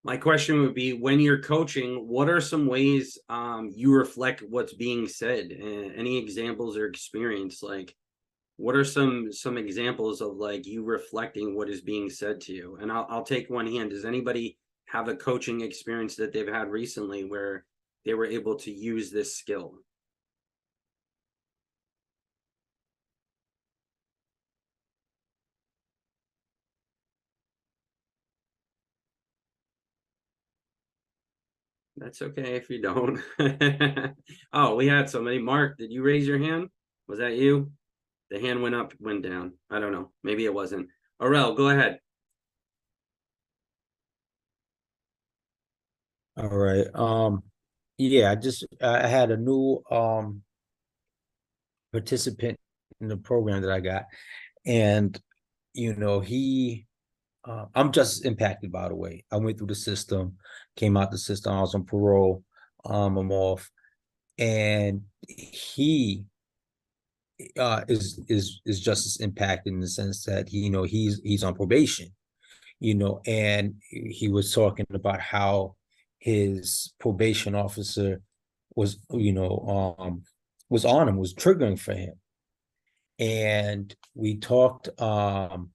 my question would be, when you're coaching, what are some ways you reflect what's being said? Any examples or experience? Like, what are some examples of like you reflecting what is being said to you? And I'll take one hand. Does anybody have a coaching experience that they've had recently where they were able to use this skill? That's okay if you don't. Oh, we had somebody. Mark, did you raise your hand? Was that you? The hand went up, went down. I don't know. Maybe it wasn't. Aurel, go ahead. All right. Yeah, I had a new participant in the program that I got, and you know, I'm just impacted, by the way. I went through the system, came out the system, I was on parole, I'm off, and he is just as impacted in the sense that he's on probation, and he was talking about how his probation officer was was on him, was triggering for him. And we talked, and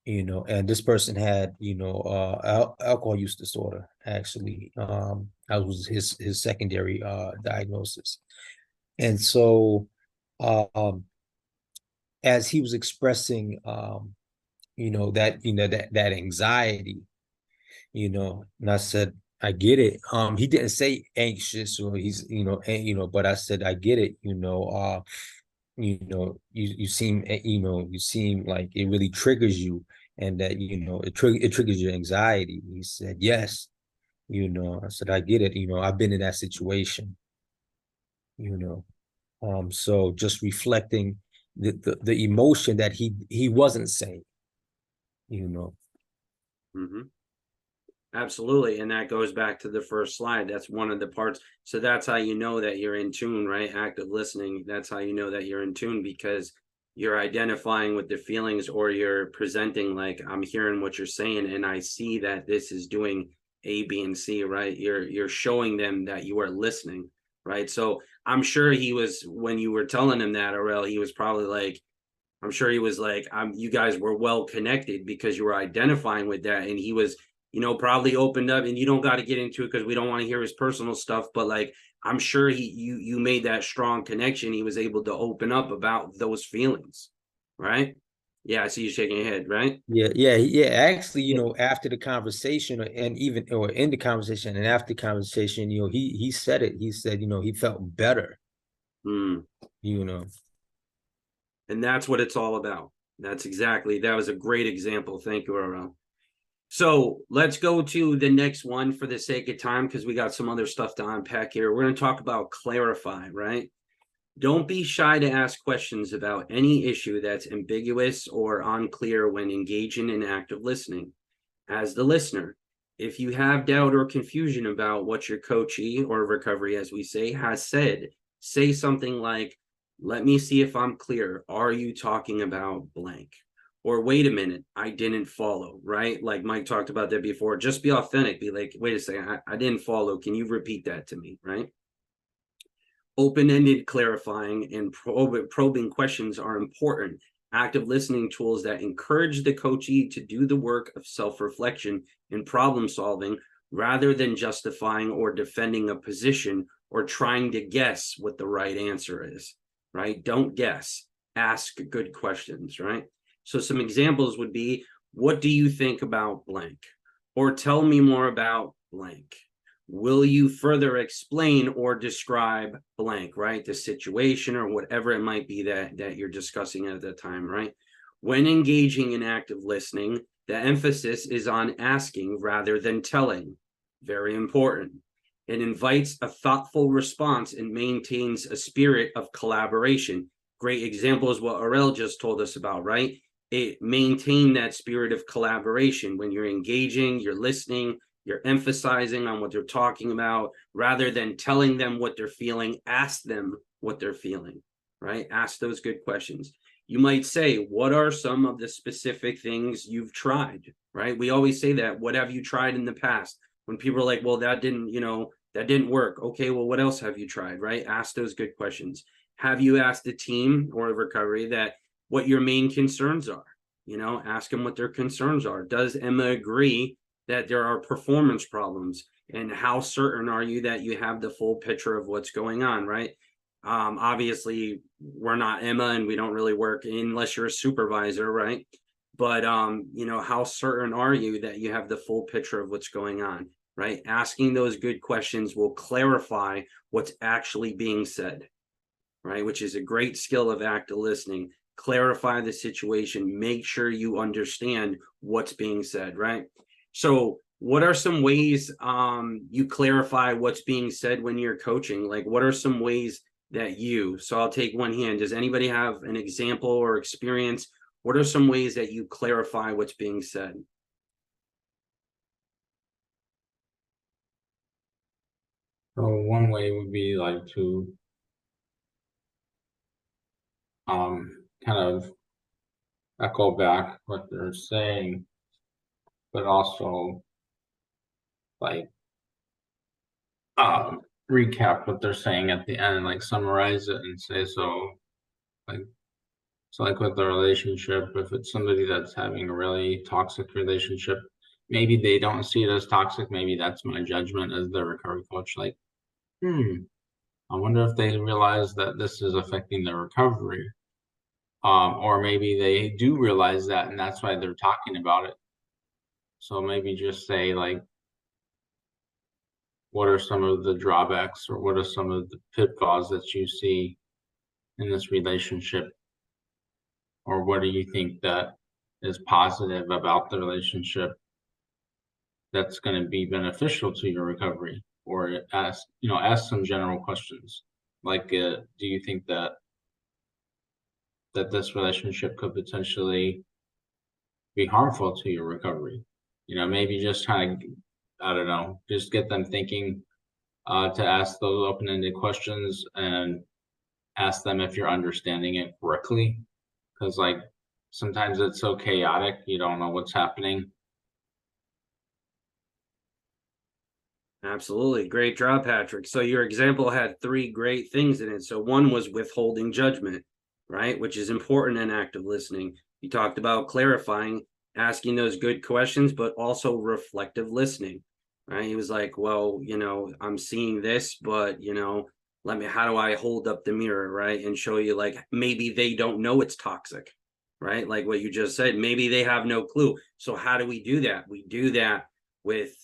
this person had, alcohol use disorder, actually. That was his secondary diagnosis. And so as he was expressing that anxiety, and I said, I get it. He didn't say anxious or he's, but I said, I get it, you seem, you seem like it really triggers you, and that, it triggers your anxiety. He said, yes. I said, I get it. I've been in that situation, so just reflecting the emotion that he wasn't saying, Mm-hmm. Absolutely. And that goes back to the first slide. That's one of the parts. So that's how you know that you're in tune, right? Active listening. That's how you know that you're in tune, because you're identifying with the feelings, or you're presenting like, I'm hearing what you're saying and I see that this is doing A, B, and C, right? You're showing them that you are listening, right? So I'm sure he was, when you were telling him that, Aurel, he was probably like, I'm sure he was like, you guys were well connected because you were identifying with that. And he was, probably opened up, and you don't got to get into it because we don't want to hear his personal stuff. But like, I'm sure you made that strong connection. He was able to open up about those feelings, right? Yeah, I see you shaking your head, right? Yeah. Actually, after the conversation, and even or in the conversation and after the conversation, he said it. He said, he felt better. And that's what it's all about. That was a great example. Thank you, Aurel. So let's go to the next one for the sake of time, because we got some other stuff to unpack here. We're going to talk about clarify, right? Don't be shy to ask questions about any issue that's ambiguous or unclear when engaging in active listening. As the listener, if you have doubt or confusion about what your coachee, or recovery as we say, has said, say something like, let me see if I'm clear. Are you talking about blank? Or wait a minute, I didn't follow, right? Like Mike talked about that before. Just be authentic. Be like, wait a second, I didn't follow. Can you repeat that to me, right? Open-ended clarifying and probing questions are important. Active listening tools that encourage the coachee to do the work of self-reflection and problem solving, rather than justifying or defending a position or trying to guess what the right answer is, right? Don't guess. Ask good questions, right? So some examples would be, what do you think about blank? Or tell me more about blank. Will you further explain or describe blank, right? The situation or whatever it might be that you're discussing at the time, right? When engaging in active listening, the emphasis is on asking rather than telling. Very important. It invites a thoughtful response and maintains a spirit of collaboration. Great example is what Aurel just told us about, right? It maintained that spirit of collaboration. When you're engaging, you're listening, you're emphasizing on what they're talking about, rather than telling them what they're feeling. Ask them what they're feeling, right? Ask those good questions. You might say, what are some of the specific things you've tried, right? We always say that. What have you tried in the past? When people are like, well, that didn't work. Okay, well, what else have you tried, right? Ask those good questions. Have you asked the team or recovery that what your main concerns are? Ask them what their concerns are. Does Emma agree that there are performance problems? And how certain are you that you have the full picture of what's going on, right? Obviously, we're not Emma, and we don't really work unless you're a supervisor, right? But how certain are you that you have the full picture of what's going on, right? Asking those good questions will clarify what's actually being said, right? Which is a great skill of active listening. Clarify the situation, make sure you understand what's being said, right? So what are some ways you clarify what's being said when you're coaching? Like, what are some ways that so I'll take one hand. Does anybody have an example or experience? What are some ways that you clarify what's being said? So one way would be like to kind of echo back what they're saying, but also like recap what they're saying at the end, like summarize it and say like like with the relationship, if it's somebody that's having a really toxic relationship, maybe they don't see it as toxic. Maybe that's my judgment as the recovery coach. Like, I wonder if they realize that this is affecting their recovery. Or maybe they do realize that and that's why they're talking about it. So maybe just say like, what are some of the drawbacks or what are some of the pitfalls that you see in this relationship? Or what do you think that is positive about the relationship that's going to be beneficial to your recovery? Or ask some general questions like, do you think that this relationship could potentially be harmful to your recovery? Maybe just kind of, I don't know, just get them thinking, to ask those open-ended questions and ask them if you're understanding it correctly. Because like sometimes it's so chaotic, you don't know what's happening. Absolutely. Great job, Patrick. So your example had 3 great things in it. So one was withholding judgment, right? Which is important in active listening. You talked about clarifying, asking those good questions, but also reflective listening, right? He was like, well, I'm seeing this, but, how do I hold up the mirror, right? And show you like, maybe they don't know it's toxic, right? Like what you just said, maybe they have no clue. So how do we do that? We do that with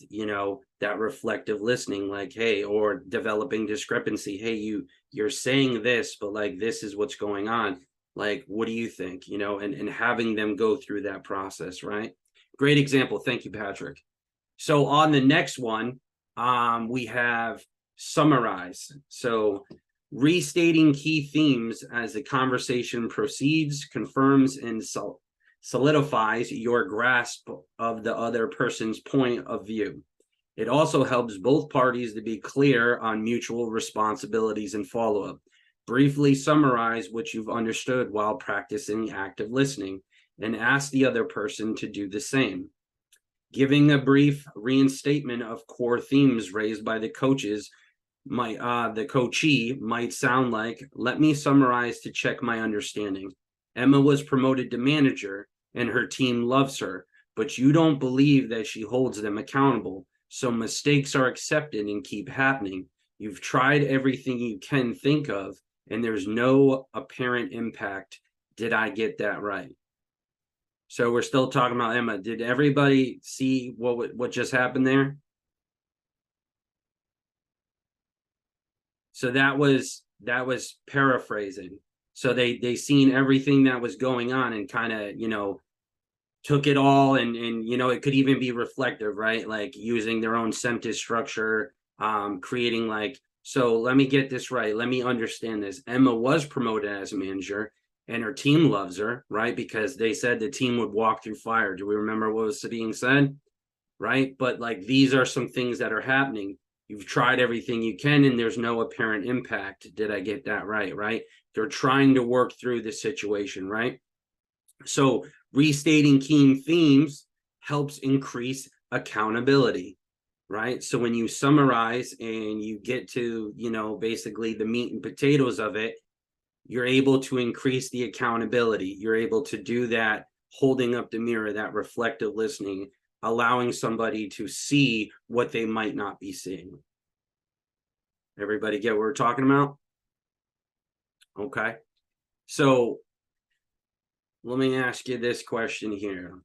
that reflective listening, like, hey, or developing discrepancy. Hey, you're saying this, but like this is what's going on. Like, what do you think? And having them go through that process, right? Great example. Thank you, Patrick. So on the next one, we have summarize. So restating key themes as the conversation proceeds confirms and solidifies your grasp of the other person's point of view. It also helps both parties to be clear on mutual responsibilities and follow-up. Briefly summarize what you've understood while practicing active listening and ask the other person to do the same. Giving a brief reinstatement of core themes raised by the coaches the coachee might sound like, let me summarize to check my understanding. Emma was promoted to manager and her team loves her, but you don't believe that she holds them accountable. So mistakes are accepted and keep happening. You've tried everything you can think of and there's no apparent impact. Did I get that right? So we're still talking about Emma. Did everybody see what just happened there? So that was paraphrasing. So they seen everything that was going on and kind of, took it all and it could even be reflective, right? Like using their own sentence structure, creating like, so let me get this right. Let me understand this. Emma was promoted as a manager and her team loves her, right? Because they said the team would walk through fire. Do we remember what was being said? Right? But like, these are some things that are happening. You've tried everything you can and there's no apparent impact. Did I get that right? Right? They're trying to work through the situation, right? So restating key themes helps increase accountability, right? So when you summarize and you get to, basically the meat and potatoes of it, you're able to increase the accountability. You're able to do that, holding up the mirror, that reflective listening, allowing somebody to see what they might not be seeing. Everybody get what we're talking about? Okay. So let me ask you this question here.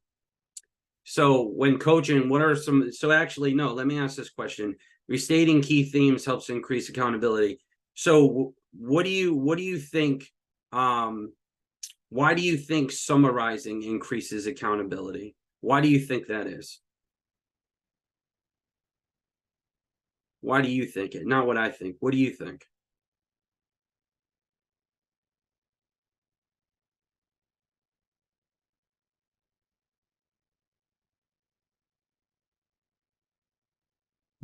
So when coaching, what are some, so actually, no, let me ask this question. Restating key themes helps increase accountability. So what do you think, why do you think summarizing increases accountability? Why do you think that is? Why do you think it? Not what I think. What do you think?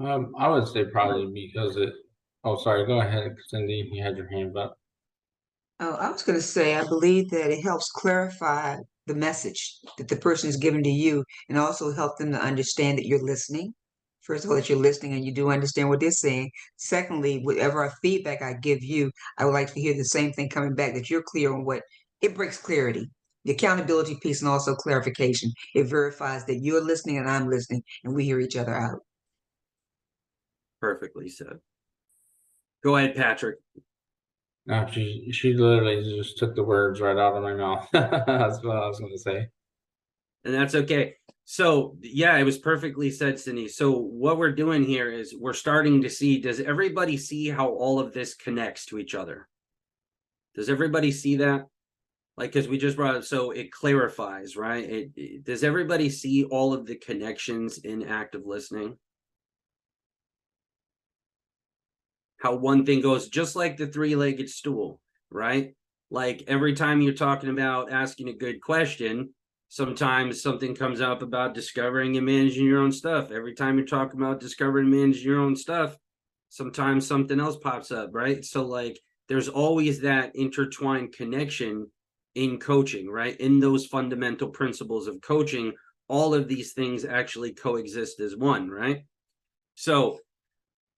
I would say probably because oh, sorry, go ahead, Cindy, you had your hand up. Oh, I was going to say, I believe that it helps clarify the message that the person is giving to you and also help them to understand that you're listening. First of all, that you're listening and you do understand what they're saying. Secondly, whatever feedback I give you, I would like to hear the same thing coming back, that you're clear on what it brings clarity. The accountability piece and also clarification. It verifies that you're listening and I'm listening and we hear each other out. Perfectly said. Go ahead, Patrick. No, she literally just took the words right out of my mouth. That's what I was going to say. And that's okay. So yeah, it was perfectly said, Cindy. So what we're doing here is we're starting to see, does everybody see how all of this connects to each other? Does everybody see that? Like, because we just brought it, so it clarifies, right? Does everybody see all of the connections in active listening? How one thing goes, just like the three-legged stool, right? Like every time you're talking about asking a good question, sometimes something comes up about discovering and managing your own stuff. Every time you're talking about discovering and managing your own stuff, sometimes something else pops up, right? So like there's always that intertwined connection in coaching, right? In those fundamental principles of coaching, all of these things actually coexist as one, right? So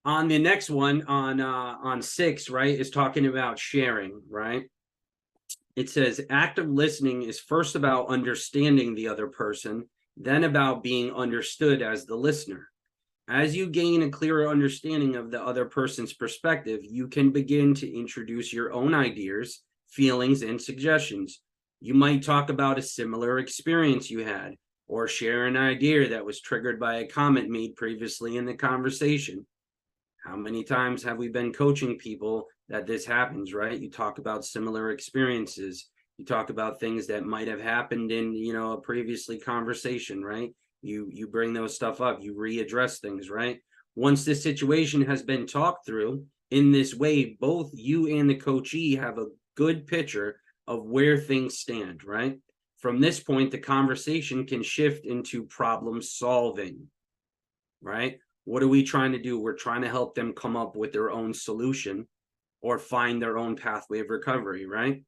on the next one, on 6, right, is talking about sharing, right? It says active listening is first about understanding the other person, then about being understood as the listener. As you gain a clearer understanding of the other person's perspective, you can begin to introduce your own ideas, feelings, and suggestions. You might talk about a similar experience you had, or share an idea that was triggered by a comment made previously in the conversation. How many times have we been coaching people that this happens, right? You talk about similar experiences. You talk about things that might have happened in, a previously conversation, right? You bring those stuff up, you readdress things, right? Once this situation has been talked through in this way, both you and the coachee have a good picture of where things stand, right? From this point, the conversation can shift into problem solving, right? What are we trying to do? We're trying to help them come up with their own solution or find their own pathway of recovery, right?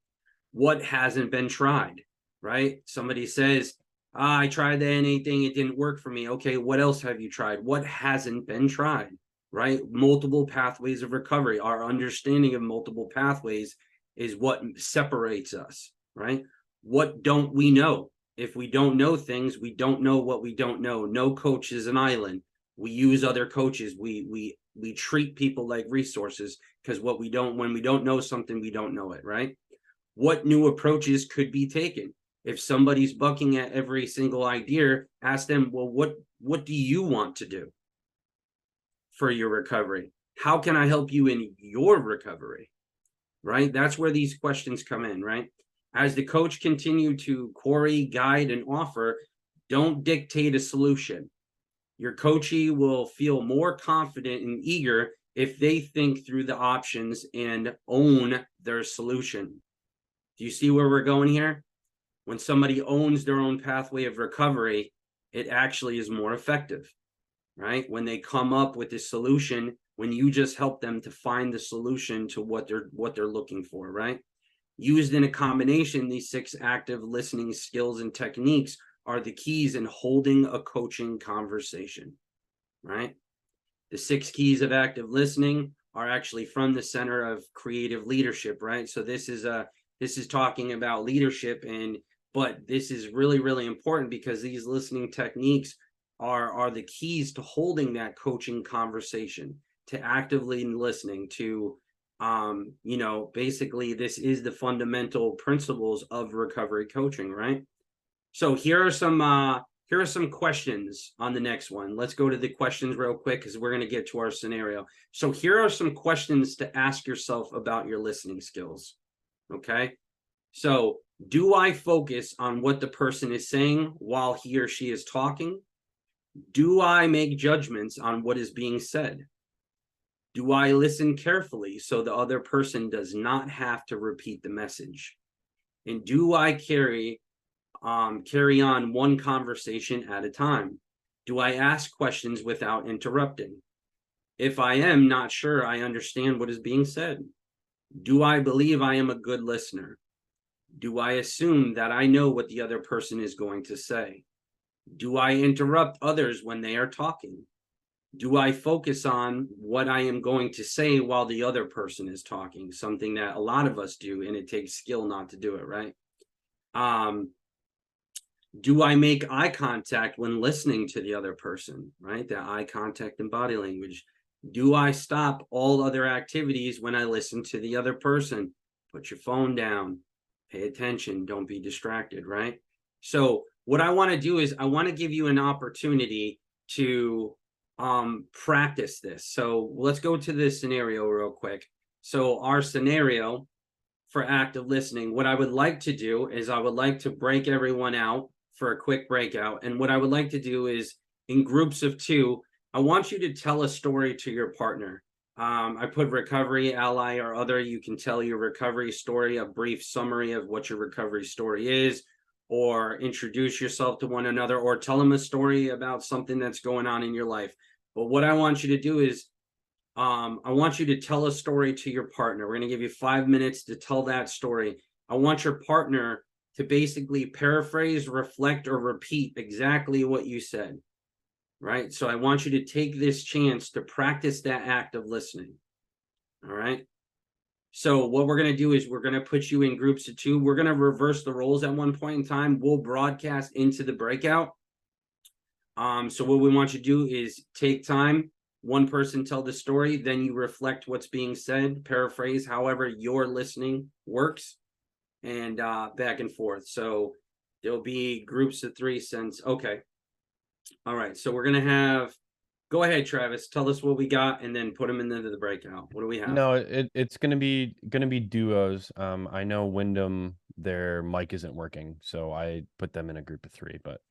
What hasn't been tried, right? Somebody says, I tried the NA thing, it didn't work for me. Okay, what else have you tried? What hasn't been tried, right? Multiple pathways of recovery. Our understanding of multiple pathways is what separates us, right? What don't we know? If we don't know things, we don't know what we don't know. No coach is an island. We use other coaches. We treat people like resources because when we don't know something, we don't know it, right? What new approaches could be taken? If somebody's bucking at every single idea, ask them, well, what do you want to do for your recovery? How can I help you in your recovery? Right? That's where these questions come in, right? As the coach continue to query, guide, and offer, don't dictate a solution. Your coachee will feel more confident and eager if they think through the options and own their solution. Do you see where we're going here? When somebody owns their own pathway of recovery, it actually is more effective, right? When they come up with a solution, when you just help them to find the solution to what they're looking for, right? Used in a combination, these 6 active listening skills and techniques are the keys in holding a coaching conversation, right? The 6 keys of active listening are actually from the Center of Creative Leadership, right? So this is talking about leadership, but this is really, really important because these listening techniques are the keys to holding that coaching conversation, to actively listening, to basically this is the fundamental principles of recovery coaching, right? So here are some questions on the next one. Let's go to the questions real quick because we're going to get to our scenario. So here are some questions to ask yourself about your listening skills. Okay. So do I focus on what the person is saying while he or she is talking? Do I make judgments on what is being said? Do I listen carefully so the other person does not have to repeat the message? And do I carry on one conversation at a time? Do I ask questions without interrupting? If I am not sure I understand what is being said, do I believe I am a good listener? Do I assume that I know what the other person is going to say? Do I interrupt others when they are talking? do I focus on what I am going to say while the other person is talking? Something that a lot of us do, and it takes skill not to do it, right? Do I make eye contact when listening to the other person, right? That eye contact and body language. Do I stop all other activities when I listen to the other person? Put your phone down, pay attention, don't be distracted, right? So what I want to do is I want to give you an opportunity to practice this. So let's go to this scenario real quick. So our scenario for active listening, what I would like to do is I would like to break everyone out for a quick breakout. And what I would like to do is in groups of 2, I want you to tell a story to your partner. I put recovery, ally, or other. You can tell your recovery story, a brief summary of what your recovery story is, or introduce yourself to one another, or tell them a story about something that's going on in your life. But what I want you to do is I want you to tell a story to your partner. We're going to give you 5 minutes to tell that story. I want your partner to basically paraphrase, reflect, or repeat exactly what you said, right? So I want you to take this chance to practice that act of listening, all right? So what we're going to do is we're going to put you in groups of 2. We're going to reverse the roles at one point in time. We'll broadcast into the breakout. So what we want you to do is take time, one person tell the story, then you reflect what's being said, paraphrase, however your listening works, and back and forth. So there'll be groups of 3 since, okay. All right, so we're gonna have, go ahead, Travis, tell us what we got and then put them into the breakout. What do we have? No, it's gonna be duos. I know Wyndham, their mic isn't working, so I put them in a group of 3, but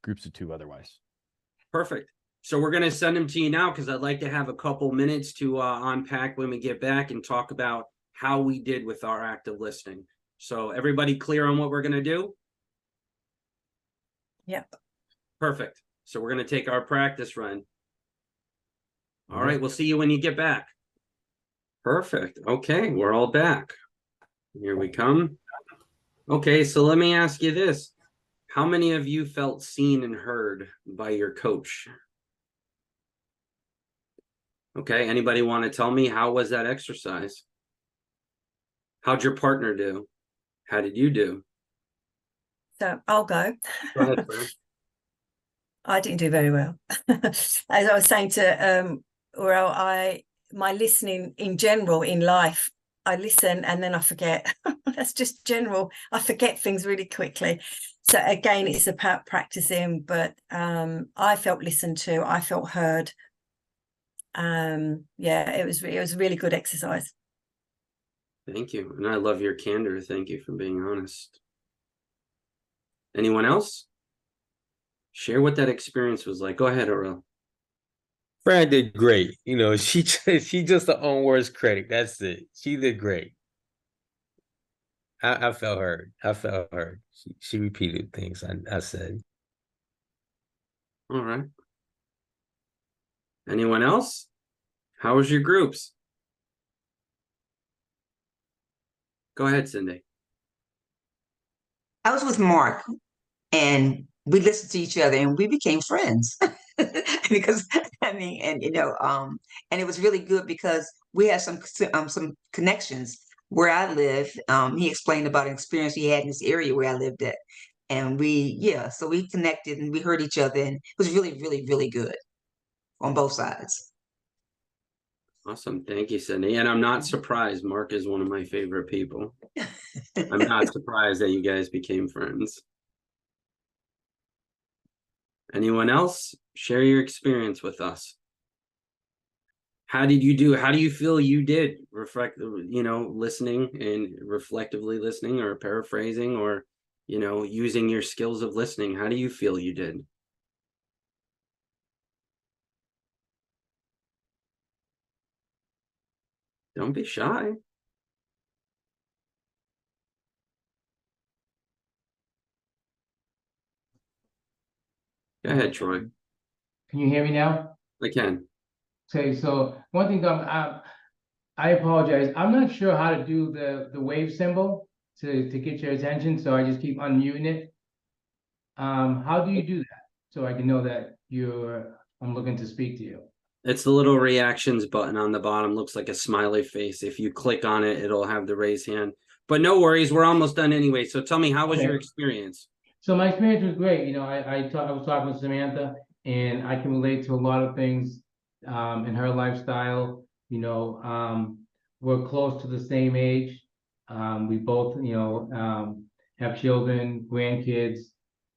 groups of 2 otherwise. Perfect. So we're going to send them to you now because I'd like to have a couple minutes to unpack when we get back and talk about how we did with our active listening. So everybody clear on what we're going to do? Yep. Perfect. So we're going to take our practice run. All right, we'll see you when you get back. Perfect. Okay, we're all back. Here we come. Okay, so let me ask you this. How many of you felt seen and heard by your coach? Okay, anybody want to tell me how was that exercise? How'd your partner do? How did you do? So I'll go. Go ahead, Fran. I didn't do very well. As I was saying to my listening in general in life, I listen and then I forget. That's just general. I forget things really quickly. So again, it's about practicing, but I felt listened to, I felt heard. Yeah, it was a really good exercise. Thank you. And I love your candor. Thank you for being honest. Anyone else? Share what that experience was like. Go ahead, Aurel. Fran did great. You know, she just her own words critic. That's it. She did great. I felt heard. I felt heard. She repeated things I said. All right. Anyone else? How was your groups? Go ahead, Cindy. I was with Mark and we listened to each other and we became friends because I mean, and and it was really good because we had some connections where I live. He explained about an experience he had in this area where I lived at, and so we connected and we heard each other, and it was really, really, really good on both sides. Awesome. Thank you, Cindy. And I'm not surprised. Mark is one of my favorite people. I'm not surprised that you guys became friends. Anyone else? Share your experience with us. How did you do? How do you feel you did? Listening and reflectively listening or paraphrasing or, using your skills of listening. How do you feel you did? Don't be shy. Go ahead, Troy. Can you hear me now? I can. Okay, so one thing, I apologize. I'm not sure how to do the wave symbol to get your attention, so I just keep unmuting it. How do you do that? So I can know that I'm looking to speak to you. It's the little reactions button on the bottom, looks like a smiley face. If you click on it, it'll have the raise hand. But no worries, we're almost done anyway. So tell me, how was your Okay. experience? So my experience was great. You know, I was talking with Samantha, and I can relate to a lot of things in her lifestyle. You know, we're close to the same age. We both, have children, grandkids,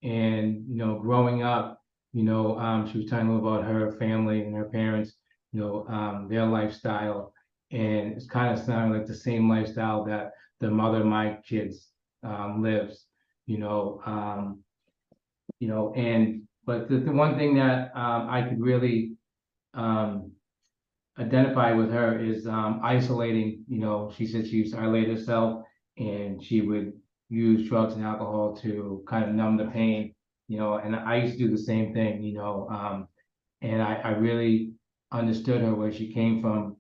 and growing up, she was telling me about her family and her parents, their lifestyle, and it's kind of sounding like the same lifestyle that the mother of my kids lives. But the one thing that I could really identify with her is isolating. She said she used to isolate herself, and she would use drugs and alcohol to kind of numb the pain. And I used to do the same thing. And I really understood her where she came from,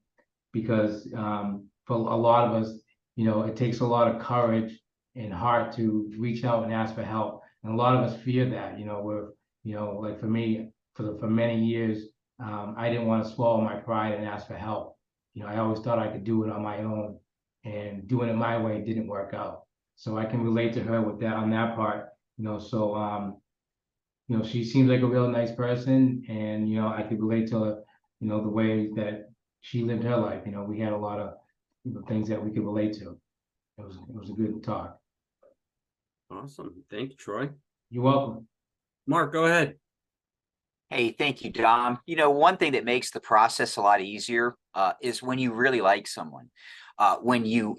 because for a lot of us, it takes a lot of courage and heart to reach out and ask for help. And a lot of us fear that. Like for me, for many years, I didn't want to swallow my pride and ask for help. I always thought I could do it on my own, and doing it my way didn't work out. So I can relate to her with that on that part. She seems like a real nice person, and I could relate to the way that she lived her life. We had a lot of things that we could relate to. It was a good talk. Awesome. Thank you, Troy. You're welcome. Mark, go ahead. Hey, thank you, Dom. One thing that makes the process a lot easier is when you really like someone. When you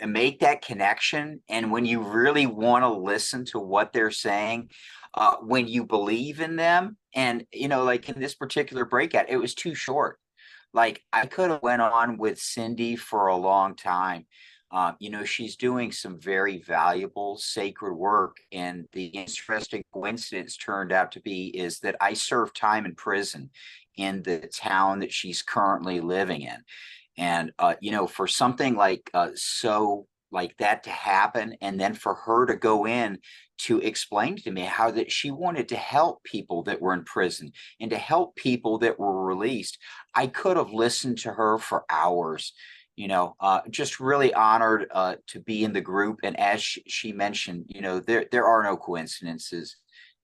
make that connection, and when you really want to listen to what they're saying, when you believe in them. And like in this particular breakout, it was too short. Like, I could have went on with Cindy for a long time. She's doing some very valuable sacred work, and the interesting coincidence turned out to be is that I served time in prison in the town that she's currently living in. And for something like so like that to happen, and then for her to go in to explain to me how that she wanted to help people that were in prison and to help people that were released, I could have listened to her for hours. Just really honored to be in the group. And as she mentioned, there are no coincidences.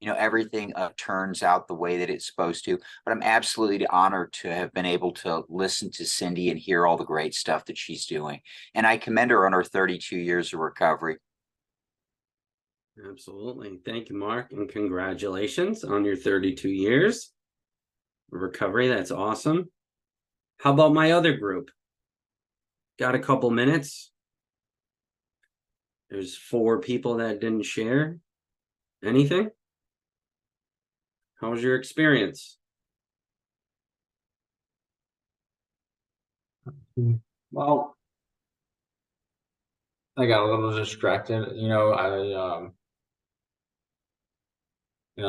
Everything turns out the way that it's supposed to. But I'm absolutely honored to have been able to listen to Cindy and hear all the great stuff that she's doing. And I commend her on her 32 years of recovery. Absolutely. Thank you, Mark, and congratulations on your 32 years of recovery. That's awesome. How about my other group? Got a couple minutes. There's 4 people that didn't share anything. How was your experience? Well, I got a little distracted.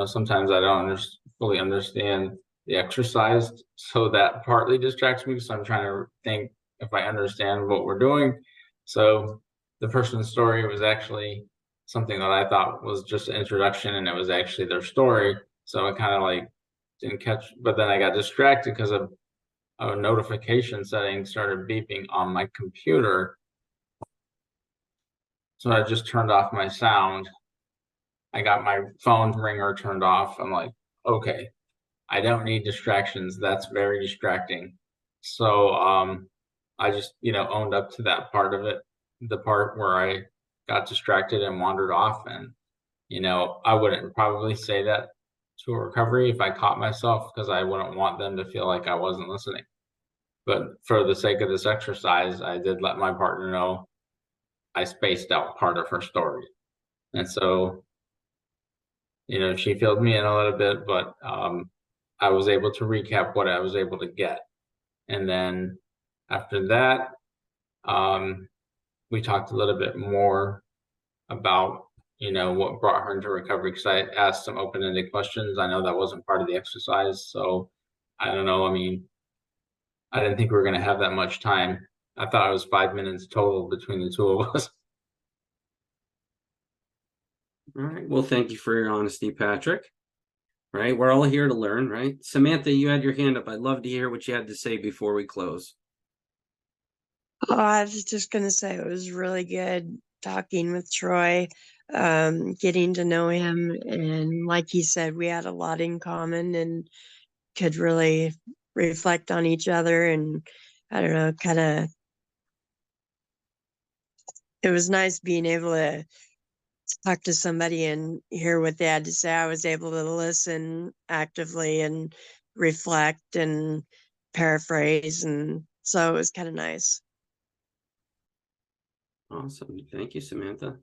Sometimes I don't fully understand the exercise, so that partly distracts me. So I'm trying to think if I understand what we're doing. So the person's story was actually something that I thought was just an introduction, and it was actually their story. So I kind of like didn't catch, but then I got distracted because of a notification setting started beeping on my computer. So I just turned off my sound. I got my phone ringer turned off. I'm like, okay, I don't need distractions. That's very distracting. So I just, owned up to that part of it, the part where I got distracted and wandered off. And, I wouldn't probably say that to a recovery if I caught myself, because I wouldn't want them to feel like I wasn't listening. But for the sake of this exercise, I did let my partner know I spaced out part of her story. And so, she filled me in a little bit, but I was able to recap what I was able to get. And then after that, we talked a little bit more about, what brought her into recovery, because I asked some open-ended questions. I know that wasn't part of the exercise, so I don't know. I mean, I didn't think we were going to have that much time. I thought it was 5 minutes total between the two of us. All right. Well, thank you for your honesty, Patrick. right? We're all here to learn, right? Samantha, you had your hand up. I'd love to hear what you had to say before we close. Oh, I was just gonna say it was really good talking with Troy, getting to know him, and like he said, we had a lot in common and could really reflect on each other, and I don't know, kind of. It was nice being able to talk to somebody and hear what they had to say. I was able to listen actively and reflect and paraphrase, and so it was kind of nice. Awesome. Thank you, Samantha.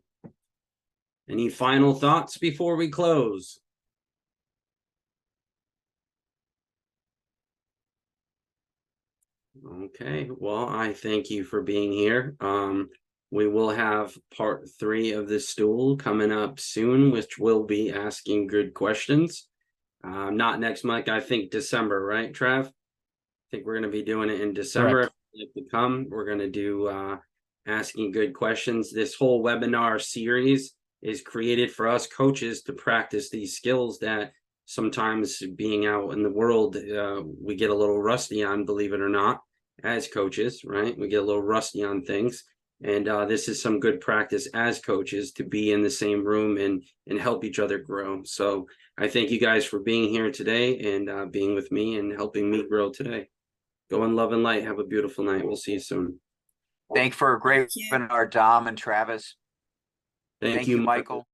Any final thoughts before we close? Okay, well, I thank you for being here. We will have part 3 of this stool coming up soon, which will be asking good questions. Not next month, I think December, right, Trav? I think we're going to be doing it in December. Correct. If you'd like to come, we're going to do asking good questions. This whole webinar series is created for us coaches to practice these skills that sometimes being out in the world, we get a little rusty on, believe it or not, as coaches, right? We get a little rusty on things. And this is some good practice as coaches to be in the same room and help each other grow. So I thank you guys for being here today and being with me and helping me grow today. Go in love and light. Have a beautiful night. We'll see you soon. Thank you for a great Thank you. webinar, Dom and Travis. Thank Thank you, you, Michael.